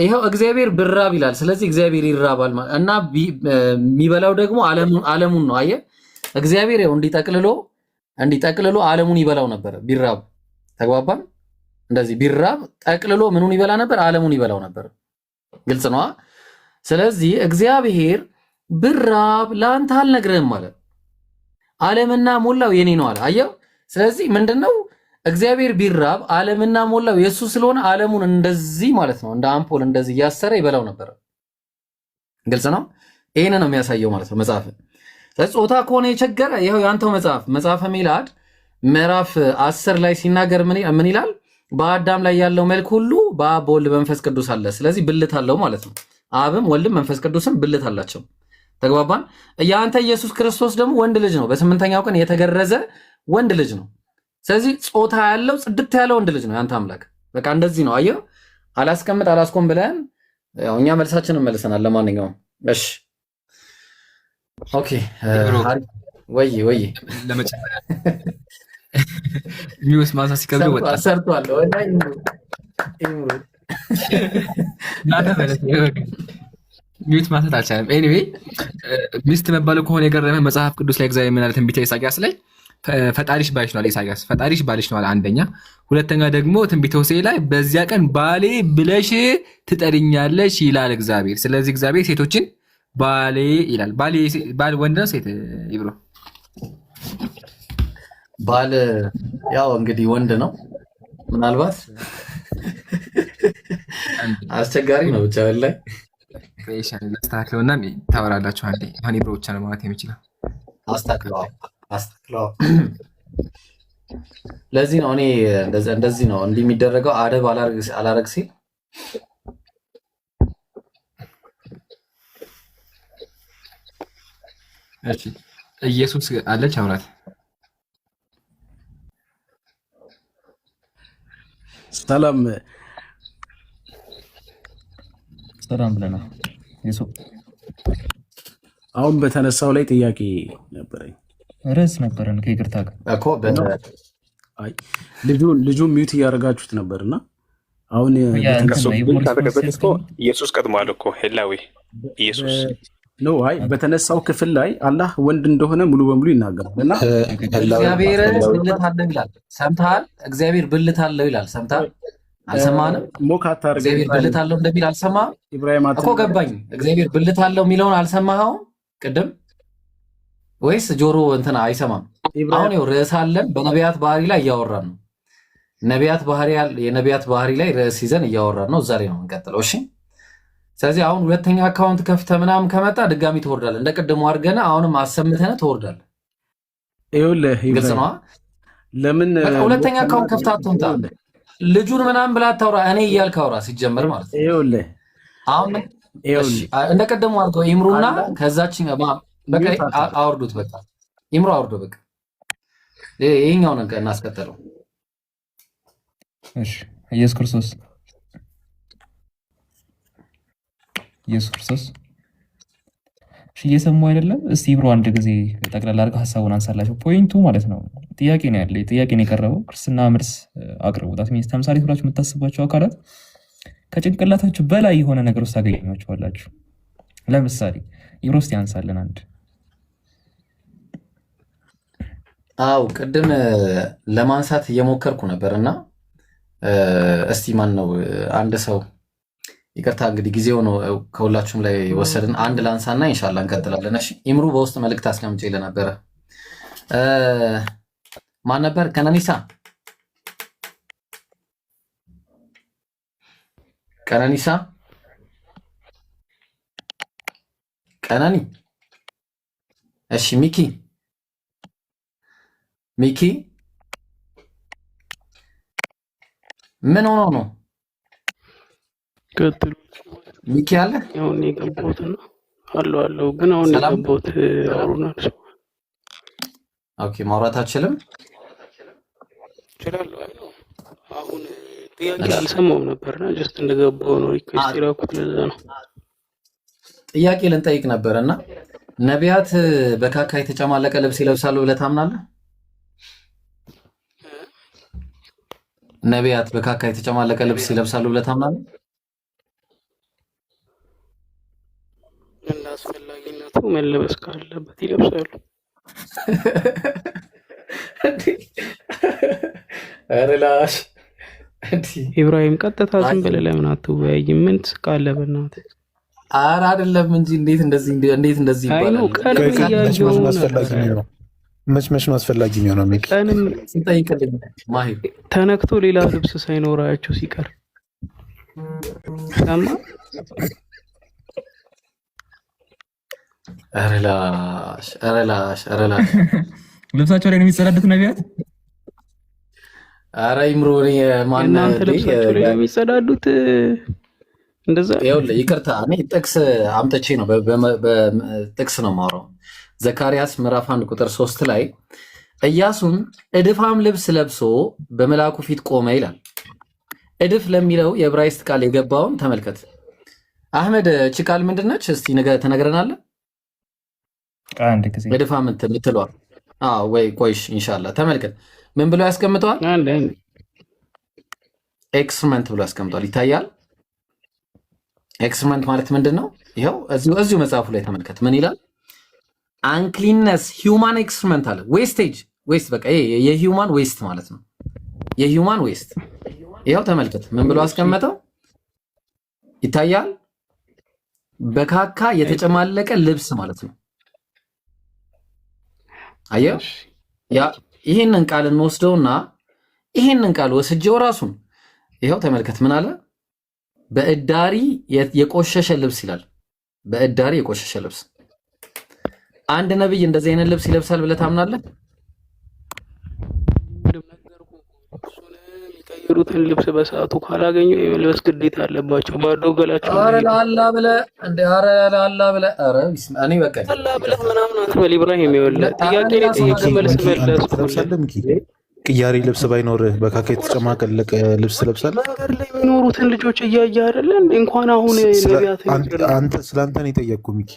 ይኸው እግዚአብሔር ብራብ ይላል። ስለዚህ እግዚአብሔር ይራባል እና የሚበላው ደግሞ ዓለሙን ነው። አየህ እግዚአብሔር ይኸው እንዲጠቅልሎ ዓለሙን ይበላው ነበር ቢራብ። ተግባባን? እንደዚህ ቢራብ ጠቅልሎ ምኑን ይበላ ነበር? ዓለሙን ይበላው ነበር። ግልጽ ነዋ። ስለዚህ እግዚአብሔር ብራብ ለአንተ አልነግርህም አለ። ዓለምና ሞላው የኔ ነው አለ። አየው። ስለዚህ ምንድነው እግዚአብሔር ቢራብ ዓለምና ሞላው የሱ ስለሆነ ዓለሙን እንደዚህ ማለት ነው እንደ አምፖል እንደዚህ እያሰረ ይበላው ነበር። ግልጽ ነው። ይሄን ነው የሚያሳየው ማለት ነው መጽሐፍ። ጾታ ከሆነ የቸገረ ይኸው ያንተው መጽሐፈ ሚላድ ምዕራፍ 10 ላይ ሲናገር ምን ይላል? በአዳም ላይ ያለው መልክ ሁሉ በአብ በወልድ በመንፈስ ቅዱስ አለ። ስለዚህ ብልት አለው ማለት ነው። አብም ወልድም መንፈስ ቅዱስም ብልት አላቸው። ተግባባን? የአንተ ኢየሱስ ክርስቶስ ደግሞ ወንድ ልጅ ነው፣ በስምንተኛው ቀን የተገረዘ ወንድ ልጅ ነው። ስለዚህ ጾታ ያለው ጽድት ያለ ወንድ ልጅ ነው ያንተ አምላክ። በቃ እንደዚህ ነው። አየው አላስቀምጥ አላስቆም ብለን ያው እኛ መልሳችንን መልሰናል። ለማንኛውም እሺ ኦኬ ወይ ለመጨረሻ ሚውስ ማሳ ሲከብድ ወጣ ሰርቷል ወዳይ ሚውት ማሳት አልቻለም። ኤኒዌይ ሚስት መባሉ ከሆነ የገረመ መጽሐፍ ቅዱስ ላይ እግዚአብሔር ምን አለ? ትንቢተ ኢሳይያስ ላይ ፈጣሪሽ ባልሽ ነው አለ ኢሳይያስ። ፈጣሪሽ ባልሽ ነው አለ አንደኛ። ሁለተኛ ደግሞ ትንቢተ ሆሴዕ ላይ በዚያ ቀን ባሌ ብለሽ ትጠሪኛለሽ ይላል እግዚአብሔር። ስለዚህ እግዚአብሔር ሴቶችን ባሌ ይላል። ባል ወንድ ነው ሴት? ይብሮ ባል ያው እንግዲህ ወንድ ነው። ምናልባት አስቸጋሪ ነው ብቻ ላይ ክሬሽን አስተካክለውና ታወራላችሁ። አንዴ አሁን ይብሮ ብቻ ነው ማለት የሚችለው። አስተካክለው ለዚህ ነው እኔ እንደዚህ ነው እንዲህ የሚደረገው። አደብ አላረግ ሲል እሺ ኢየሱስ አለች አውራት ሰላም ብለና አሁን በተነሳው ላይ ጥያቄ ነበረኝ። ርዕስ ነበረን ከይቅርታ ጋር እኮ ልጁ ሚውት እያደረጋችሁት ነበርና አሁን ኢየሱስ ቀድሟል እኮ ሄላዊ ኢየሱስ ነው። አይ በተነሳው ክፍል ላይ አላህ ወንድ እንደሆነ ሙሉ በሙሉ ይናገራል እና እግዚአብሔር ብልት አለው ይላል። ሰምተሃል? እግዚአብሔር ብልት አለው ይላል። ሰምተሃል? አልሰማንም? ሞካታ እግዚአብሔር ብልት አለው እንደሚል አልሰማህም እኮ? ገባኝ። እግዚአብሔር ብልት አለው የሚለውን አልሰማኸውም ቅድም ወይስ ጆሮ እንትና አይሰማም? አሁን ይኸው ርዕስ አለን። በነቢያት ባህሪ ላይ እያወራን ነው። የነቢያት ባህሪ ላይ ርዕስ ይዘን እያወራን ነው። እዛ ላይ ነው እንቀጥለው። እሺ ስለዚህ አሁን ሁለተኛ አካውንት ከፍተህ ምናምን ከመጣ ድጋሚ ትወርዳለህ። እንደ ቅድሙ አድርገን አሁንም አሰምተህ ትወርዳለህ። ይኸውልህ ግልጽ ነው። ለምን ሁለተኛ አካውንት ከፍተህ አትወጣ? ልጁን ምናምን ብላ አታውራ። እኔ እያልክ አውራ ሲጀመር ማለት ነው። ይኸውልህ አሁን እንደ ቅድሙ አድርገው ይምሩና ከዛችን በቃ አውርዱት። በቃ ይምሩ አውርዶ በቃ ይሄኛውን እናስቀጥለው። እሺ ኢየሱስ ክርስቶስ እሺ እየሰሙ አይደለም? እስቲ ይብሮ አንድ ጊዜ ጠቅላላ አድርገህ ሀሳቡን አንሳላቸው። ፖይንቱ ማለት ነው ጥያቄ ነው ያለ ጥያቄ ነው የቀረበው። ክርስትና መልስ አቅርቡት። አትሚስ ተምሳሌት ብላችሁ የምታስባቸው አካላት ከጭንቅላታችሁ በላይ የሆነ ነገር ውስጥ ታገኛችኋላችሁ። ለምሳሌ ይብሮ እስቲ አንሳለን አንድ። አው ቅድም ለማንሳት እየሞከርኩ ነበርና እስቲ ማን ነው አንድ ሰው ይቅርታ እንግዲህ ጊዜው ነው ከሁላችሁም ላይ ወሰድን። አንድ ላንሳና ኢንሻአላህ እንቀጥላለን። እሺ ኢምሩ በውስጥ መልእክት አስቀምጬልህ ነበረ። ማን ነበር? ቀነኒሳ ቀነኒ። እሺ ሚኪ ምን ሆኖ ነው? ቀጥሉ ሚኪ አለ። አሁን የገባሁት ነው አለው ግን አሁን የገባሁት አውሩናል። ኦኬ ማውራት አትችልም? እችላለሁ። አሁን ጥያቄ አልሰማሁም ነበርና ጀስት እንደገባሁ ነው ሪኩዌስት ያደረኩት። ለዛ ነው ጥያቄ ልንጠይቅ ነበርና ነቢያት በካካ የተጨማለቀ ልብስ ይለብሳሉ ብለህ ታምናለህ? ነቢያት በካካ የተጨማለቀ ልብስ ይለብሳሉ ብለህ ታምናለህ? እንደ አስፈላጊነቱ መለበስ ካለበት ይለብሳሉ። አረላሽ ኢብራሂም ቀጥታ ዝም ብለህ ለምን አትወያይም? ምን ትስቃለህ? በእናትህ ኧረ አይደለም እንጂ እንዴት እንደዚህ ይባላል? መች ነው አስፈላጊ የሚሆነው? ቀንም ስንጠይቅልኝ ማሂር ተነክቶ ሌላ ልብስ ሳይኖራቸው ሲቀር ሰማ። አረላሽ ልብሳቸው ላይ ነው የሚጸዳዱት ነቢያት። ኧረ ይምሮ ማን እናንተ ልብሳቸው ላይ ነው የሚጸዳዱት? እንደዛ ይኸውልህ ይቅርታ፣ እኔ ጥቅስ አምጥቼ ነው በጥቅስ ነው የማወራው። ዘካርያስ ምዕራፍ 1 ቁጥር 3 ላይ ኢያሱም እድፋም ልብስ ለብሶ በመልአኩ ፊት ቆመ ይላል። እድፍ ለሚለው የዕብራይስጥ ቃል የገባውን ተመልከት። አህመድ እቺ ቃል ምንድነች? እስቲ ትነግረናለህ? አንድ ጊዜ እድፋም የምትለዋል ወይ? ቆይሽ ኢንሻአላህ ተመልከት። ምን ብሎ ያስቀምጠዋል? ኤክስመንት ብሎ ያስቀምጠዋል። ይታያል። ኤክስመንት ማለት ምንድነው? ይኸው እዚሁ መጽሐፉ ላይ ተመልከት። ምን ይላል? አንክሊነስ ሂውማን ኤክስመንት አለ። ዌስቴጅ ዌስት፣ በቃ የሂውማን ዌስት ማለት ነው። የሂውማን ዌስት ይኸው ተመልከት። ምን ብሎ አስቀመጠው? ይታያል። በካካ የተጨማለቀ ልብስ ማለት ነው። አየው። ይሄንን ቃል እንወስደውና ይሄንን ቃል ወስጄው ራሱን ይኸው ተመልከት። ምን አለ? በእዳሪ የቆሸሸ ልብስ ይላል። በእዳሪ የቆሸሸ ልብስ። አንድ ነብይ እንደዚህ አይነት ልብስ ይለብሳል ብለህ ታምናለህ? የሚቀይሩትን ልብስ በሰዓቱ ካላገኙ የመልበስ ግዴታ አለባቸው። ባዶ ገላቸው ኧረ ለአላህ ብለህ እኔ በቃ አላህ ብለህ ምናምን አትበል። ኢብራሂም ይኸውልህ ጥያቄ ላይ ጠየቅ፣ መልስ መለስ። ቅያሪ ልብስ ባይኖርህ በካካ የተጨማለቀ ልብስ ትለብሳለህ? መንገድ ላይ የሚኖሩትን ልጆች እያየህ አይደለ እንኳን አሁን ነቢያትን አንተ ስለአንተ ነው የጠየቅኩህ ሚኪ።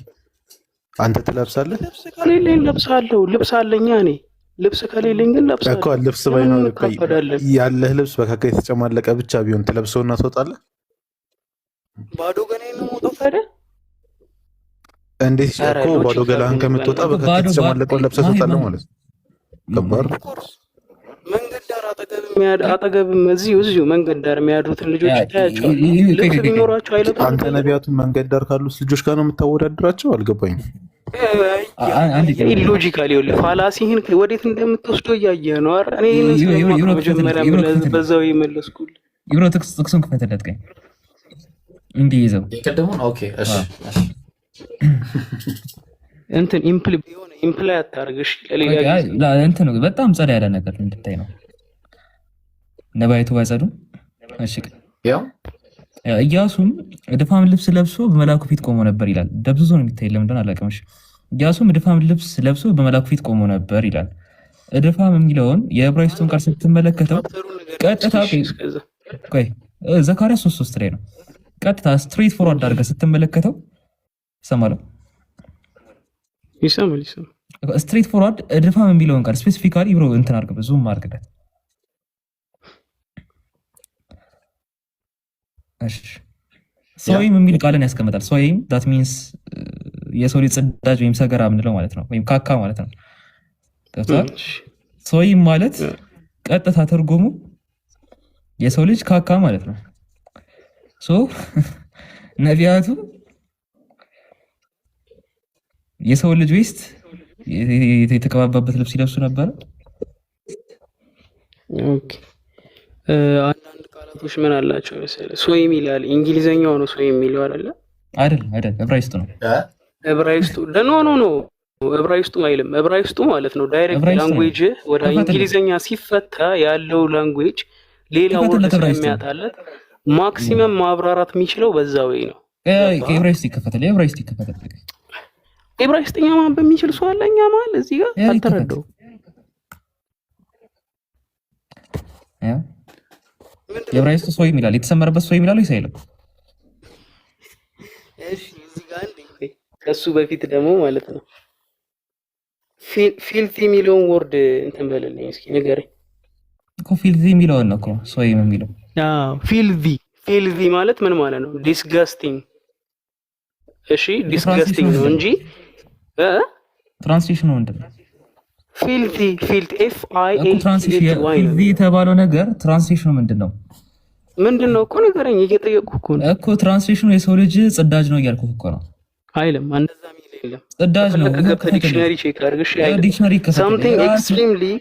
አንተ ትለብሳለህ? ልብስ ከሌለኝ ለብሳለሁ። ልብስ አለኛ እኔ። ልብስ ከሌለኝ ግን ለብሳለሁ እኮ። ልብስ ባይኖር ያለህ ልብስ በካካ የተጨማለቀ ብቻ ቢሆን ትለብሰውና ትወጣለህ? ባዶ ገላዬን ነው የምወጣው ታዲያ? እንዴት እኮ ባዶ ገላህን ከምትወጣ በካካ የተጨማለቀውን ለብሰህ ትወጣለህ ማለት ነው። ከባድ መንገድ ዳር አጠገብም እዚሁ መንገድ ዳር የሚያድሩትን ልጆች ታያቸዋለህ። ልብስ ቢኖራቸው አይለብሱም። አንተ ነቢያቱን መንገድ ዳር ካሉት ልጆች ጋር ነው የምታወዳድራቸው? አልገባኝም። ኢሎጂካል ይኸውልህ፣ ፋላሲህን ወዴት እንደምትወስደው እያየህ ነው አይደል? እኔ ይሄንን መጀመሪያ በዛው የመለስኩልህ። ይብሮ ጥቅሱን ክፈትለት ቀኝ እንዲህ ይዘው የቀደሙን። ኦኬ እሺ እንትን ኢምፕላይ አታርግሽ። ለሌላ ጊዜ እንትን ነው በጣም ጸዳ ያለ ነገር እንድታይ ነው። ነባይቱ ባይጸዱ። እሺ ያው ኢያሱም እድፋም ልብስ ለብሶ በመላኩ ፊት ቆሞ ነበር ይላል። ደብዝዞ ነው የሚታይ፣ ለምን እንደሆነ አላውቅም። እሺ ኢያሱም እድፋም ልብስ ለብሶ በመላኩ ፊት ቆሞ ነበር ይላል። እድፋም የሚለውን የዕብራይስጡን ቃል ስትመለከተው ቀጥታ ቆይ ዘካርያስ 3:3 ላይ ነው። ቀጥታ ስትሬት ፎርዋርድ አድርገህ ስትመለከተው ሰማለው ይሰማል። ስትሬት ፎርዋርድ እድፋም የሚለውን ቃል ስፔሲፊካሊ ብሮ እንትን አድርገህ ዙም አድርገህ ሶይም የሚል ቃልን ያስቀምጣል። ሶይም ዳት ሚንስ የሰው ልጅ ጽዳጅ ወይም ሰገራ የምንለው ማለት ነው፣ ወይም ካካ ማለት ነው። ሶይም ማለት ቀጥታ ትርጉሙ የሰው ልጅ ካካ ማለት ነው። ነቢያቱ የሰው ልጅ ዌስት የተቀባባበት ልብስ ይለብሱ ነበር። ኦኬ አንዳንድ ቃላቶች ምን አላቸው መሰለህ? ሶይም ይላል። እንግሊዘኛው ነው ሶይም የሚለው አይደለ? አይደል፣ ዕብራይስጡ ነው። ዕብራይስጡ ኖ ዕብራይስጡ አይልም። ዕብራይስጡ ማለት ነው ዳይሬክት ላንጉዌጅ ወደ እንግሊዘኛ ሲፈታ ያለው ላንጉዌጅ ሌላ ወርድ ስለሚያጣለት ማክሲመም ማብራራት የሚችለው በዛ ወይ ነው። ዕብራይስጥ ይከፈታል። ዕብራይስጥኛ ማንበብ የሚችል ሰው አለኛ ማለት እዚህ ጋር አልተረዳው። የዕብራይስጡ ሶይም ይላል። የተሰመረበት ሶይም ይላል ወይስ አይልም? እሺ እዚህ ጋር ከሱ በፊት ደግሞ ማለት ነው ፊልቲ የሚለውን ወርድ እንትን በለልኝ እስኪ ንገረኝ እኮ። ፊልቲ የሚለውን ነው እኮ ሶይም የሚለው። ፊልቲ ማለት ምን ማለት ነው? ዲስጋስቲንግ። እሺ ዲስጋስቲንግ ነው እንጂ ትራንስሌሽኑ ምንድን ነው? ፊልቲ የተባለው ነገር ትራንስሌሽኑ ምንድን ነው? እኮ ንገረኝ፣ እየጠየቁህ እኮ ነው እኮ። ትራንስሌሽኑ የሰው ልጅ ጽዳጅ ነው እያልኩህ እኮ ነው። አይልም፣ እንደዛ የሚል የለም። ጽዳጅ ነው። ዲክሽነሪ ቼክ አድርግሽ። ዲክሽነሪ something extremely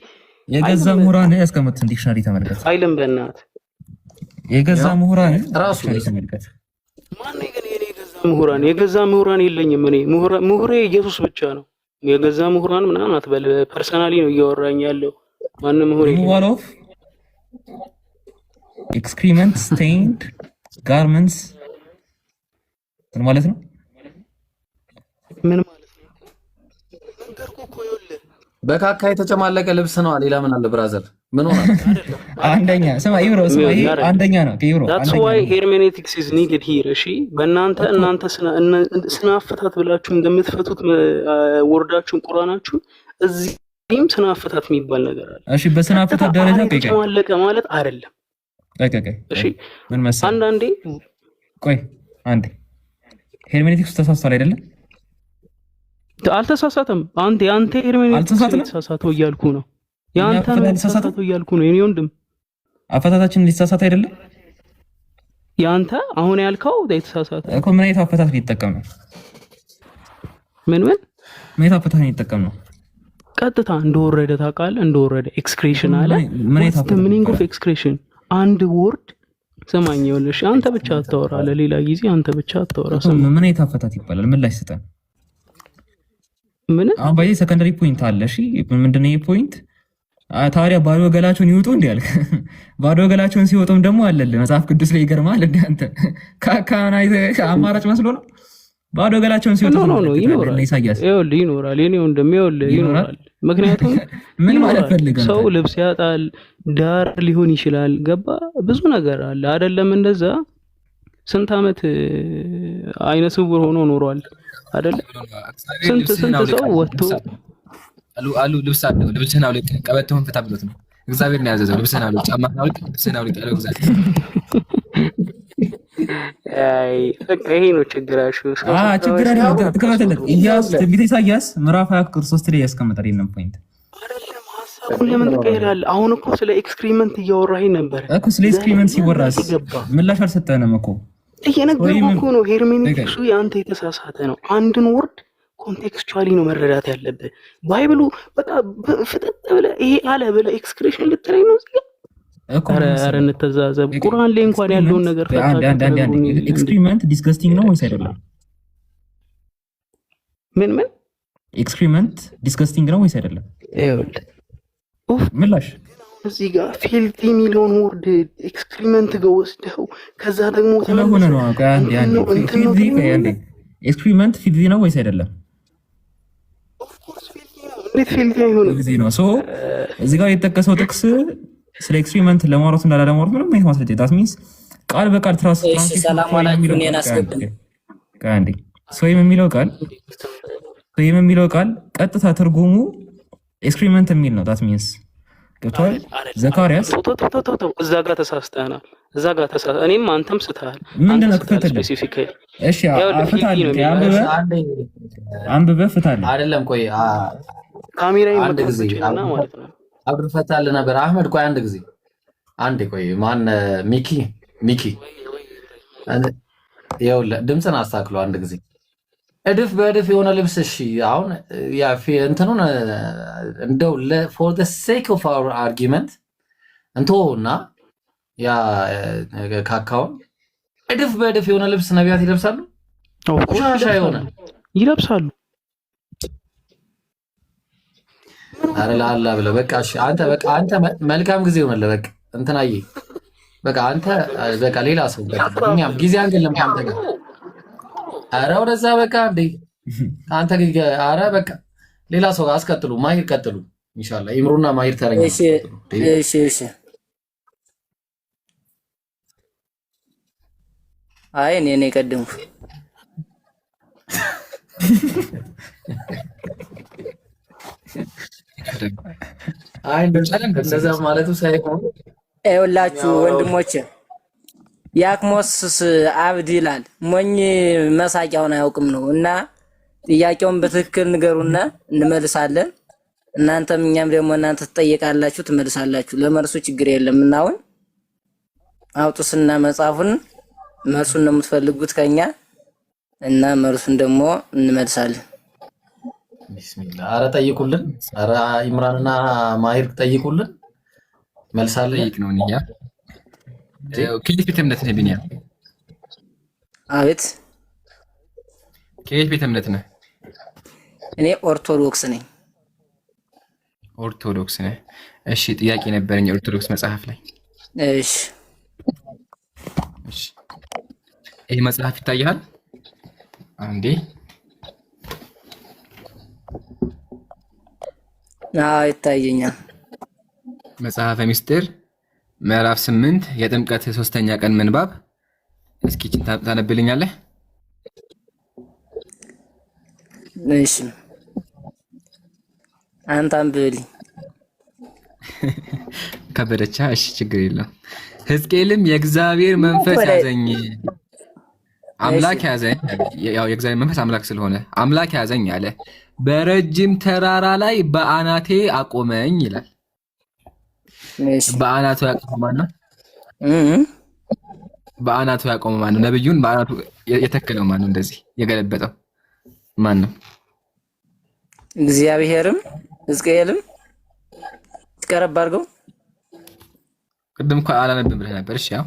የገዛ ምሁራን ያስቀምጡትን ዲክሽነሪ ተመልከት። አይልም፣ በእናትህ የገዛ ምሁራን ራሱ ተመልከት። ማነው ግን የኔ የገዛ ምሁራን የለኝም። እኔ ምሁሬ ኢየሱስ ብቻ ነው። የገዛ ምሁራን ምናምን አትበል። ፐርሰናሊ ነው እያወራኝ ያለው። ማንም ምሁር wall of excrement stained garments ምን ማለት ነው? ምን ማለት ነው? ነገርኩህ እኮ ይኸውልህ በካካ የተጨማለቀ ልብስ ነው። ሌላ ምን አለ ብራዘር? ምን ሆነ? አንደኛ ስማ ኢብሮ ስማ፣ ይሄ አንደኛ ነው ኢብሮ። that's why hermeneutics is needed here። እሺ እናንተ ስነ አፈታት ብላችሁ እንደምትፈቱት ወርዳችሁን ቁርአናችሁን እዚህም ስነ አፈታት የሚባል ነገር አለ። እሺ በስነ አፈታት ደረጃ የተጨማለቀ ማለት አይደለም። እሺ ምን መሰለህ አንዳንዴ ቆይ አንዴ ሄርሜኔቲክስ ተሳስቷል አይደለም? አልተሳሳተም። ያንተ ሄርሜኔቲክስ ተሳሳተው እያልኩ ነው። ያንተ ተሳሳተው እያልኩ ነው። የኔ ወንድም አፈታታችን ሊሳሳት አይደለም? ያንተ አሁን ያልከው የተሳሳተ እኮ። ምን አይነት አፈታት ሊጠቀም ነው? ምን አይነት አፈታት ሊጠቀም ነው? ቀጥታ እንደወረደ ታውቃለህ? እንደወረደ ኤክስክሬሽን አለ። ሚኒንግ ኦፍ ኤክስክሬሽን አንድ ወርድ ሰማኝ። ይኸውልሽ አንተ ብቻ አታወራ፣ ለሌላ ጊዜ አንተ ብቻ አታወራ። ምን አይነት አፈታት ይባላል? ምን ላይ ስጠን? ምን አሁን ባይ ሰከንደሪ ፖይንት አለ። እሺ ምንድነው ይሄ ፖይንት? ታዲያ ባዶ ገላቸውን ይውጡ እንዴ አልክ? ባዶ ገላቸውን ሲወጡም ደግሞ አለልህ መጽሐፍ ቅዱስ ላይ ይገርማል። እንዴ አንተ ካካና አማራጭ መስሎ ነው። ባዶ ገላቸውን ሲወጡ ነው ይኖራል። ይኖራል። የኔ ወንድም ይኖራል። ምክንያቱም ምን ማለት ፈልገህ ሰው ልብስ ያጣል፣ ዳር ሊሆን ይችላል። ገባ ብዙ ነገር አለ አይደለም? እንደዛ ስንት ዓመት አይነ ስውር ሆኖ ኖሯል አይደለም? ስንት ሰው ወጥቶ አሉ ልብስ አለው። ልብስህን አውልቅ፣ ቀበቶህን ፍታ ብሎት ነው እግዚአብሔር ነው ያዘዘው። ልብስህን አውልቅ፣ ጫማህን አውልቅ፣ ልብስህን አውልቅ ያለው እግዚአብሔር። ይሄ ነው ችግራችሁ። ችግር አይደለም። ተከታተል። ትንቢተ ኢሳይያስ ምዕራፍ 20 ቁጥር 3 ላይ ያስቀምጣል ይሄንን ፖይንት። አይደለም ሐሳቡን ለምን ትቀይራለህ? አሁን እኮ ስለ ኤክስክሪመንት እያወራኸኝ ነበር እኮ። ስለ ኤክስክሪመንት ሲወራስ ምላሽ አልሰጠንም እኮ። እየነገርኩህ እኮ ነው። ሄርሜኔቲክሱ ያንተ የተሳሳተ ነው። አንድን ወርድ ኮንቴክስቹዋሊ ነው መረዳት ያለብህ። ባይብሉ በቃ ፍጥጥ ብለህ ይሄ አለ ብለህ ኤክስክሬሽን ልትለኝ ነው እዚህ እኮ። ኧረ እንተዛዘብ። ቁርአን ላይ እንኳን ያለውን ነገር ኤክስክሪመንት ዲስገስቲንግ ነው ወይስ አይደለም? ምን ኤክስክሪመንት ዲስገስቲንግ ነው ወይስ አይደለም? ይኸውልህ ምላሽ እዚህ ጋር ፊልቲ የሚለውን ወርድ ኤክስክሪመንት ጋር ወስደው ከዛ ደግሞ ስለሆነ ነው አንዴ ኤክስክሪመንት ፊልቲ ነው ወይስ አይደለም? እንዴት ፊልቲ አይሆንም? ጊዜ ነው ሶ እዚህ ጋር የተጠቀሰው ጥቅስ ስለ ኤክስክሪመንት ለማውራት እና ላለማውራት ምንም አይነት ማስረጃ ዳት ሚንስ ቃል በቃል ሰላም አላችሁ እኔን አስገብኝ አንዴ ሶይም የሚለው ቃል ቀጥታ ትርጉሙ ኤክስክሪመንት የሚል ነው። ዳት ሚንስ ገብቶሃል? ዘካርያስ እዛ ጋር ተሳስተናል። እኔም አንተም ስተሃል። ምንድነው ክፈትልኝ? እሺ አፍታለሁ። አንብበህ ፍታለህ አይደለም? ቆይ ካሜራዬን አንድ ጊዜ ማለት ነው አብዱል ፈታል ነበር። አህመድ ቆይ አንድ ቆይ ማን ሚኪ ይኸውልህ ድምፅን አስተካክሎ አንድ ጊዜ እድፍ በእድፍ የሆነ ልብስ። እሺ አሁን ያ እንትኑን እንደው for the sake of our argument እንተውና ያ ካካውን እድፍ በእድፍ የሆነ ልብስ ነቢያት ይለብሳሉ? ቆሻሻ የሆነ ይለብሳሉ። አረ ላላ ብለህ በቃ እሺ አንተ መልካም ጊዜ ሆነልህ። በቃ እንትናዬ በቃ አንተ በቃ ሌላ ሰው በቃ እኛም ጊዜ አንገለም ካንተ ጋር። አረ ወደዛ በቃ እንዴ አንተ አረ በቃ ሌላ ሰው አስቀጥሉ። ማሂር ቀጥሉ ኢንሻአላህ። ኢምሩና ማሂር ተረኛ። እሺ አይ እኔ ቀደምኩ። አይ እንደዛ ማለቱ ሳይሆን ይኸውላችሁ ወንድሞቼ ያክሞስስ አብድ ይላል ሞኝ መሳቂያውን አያውቅም ነው። እና ጥያቄውን በትክክል ንገሩና እንመልሳለን። እናንተም እኛም ደግሞ እናንተ ትጠይቃላችሁ ትመልሳላችሁ። ለመርሱ ችግር የለም። እና አሁን አውጡስና መጽሐፉን መልሱን ነው የምትፈልጉት ከኛ እና መልሱን ደግሞ እንመልሳለን። ቢስሚላህ አረ ጠይቁልን። አረ ኢምራንና ማሂር ጠይቁልን። መልሳለን። ጠይቅ ነው ንያ ከየት ቤተ እምነት ነህ ቢኒያም? አቤት ከየት ቤተ እምነት ነህ? እኔ ኦርቶዶክስ ነኝ። ኦርቶዶክስ ነህ? እሺ ጥያቄ ነበረኝ ኦርቶዶክስ መጽሐፍ ላይ። እሺ ይሄ መጽሐፍ ይታያል? አንዴ ይታየኛል። መጽሐፈ ሚስጥር ምዕራፍ 8 የጥምቀት 3ኛ ቀን ምንባብ። እስኪ ታነብልኛለህ? እሺ አንተ አንብብልኝ። ከበደቻ። እሺ ችግር የለም። ሕዝቅኤልም የእግዚአብሔር መንፈስ ያዘኝ፣ አምላክ ያዘኝ። ያው የእግዚአብሔር መንፈስ አምላክ ስለሆነ አምላክ ያዘኝ አለ። በረጅም ተራራ ላይ በአናቴ አቆመኝ ይላል። በአናቱ ያቆመ ማን ነው? በአናቱ ያቆመ ማን ነው? ነብዩን በአናቱ የተከለው ማን ነው? እንደዚህ የገለበጠው ማን ነው? እግዚአብሔርም ሕዝቅኤልም ቀረብ አድርገው። ቅድም እኮ አላነብም ብለህ ነበር። እሺ ያው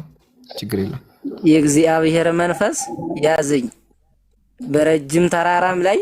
ችግር የለም። የእግዚአብሔር መንፈስ ያዘኝ በረጅም ተራራም ላይ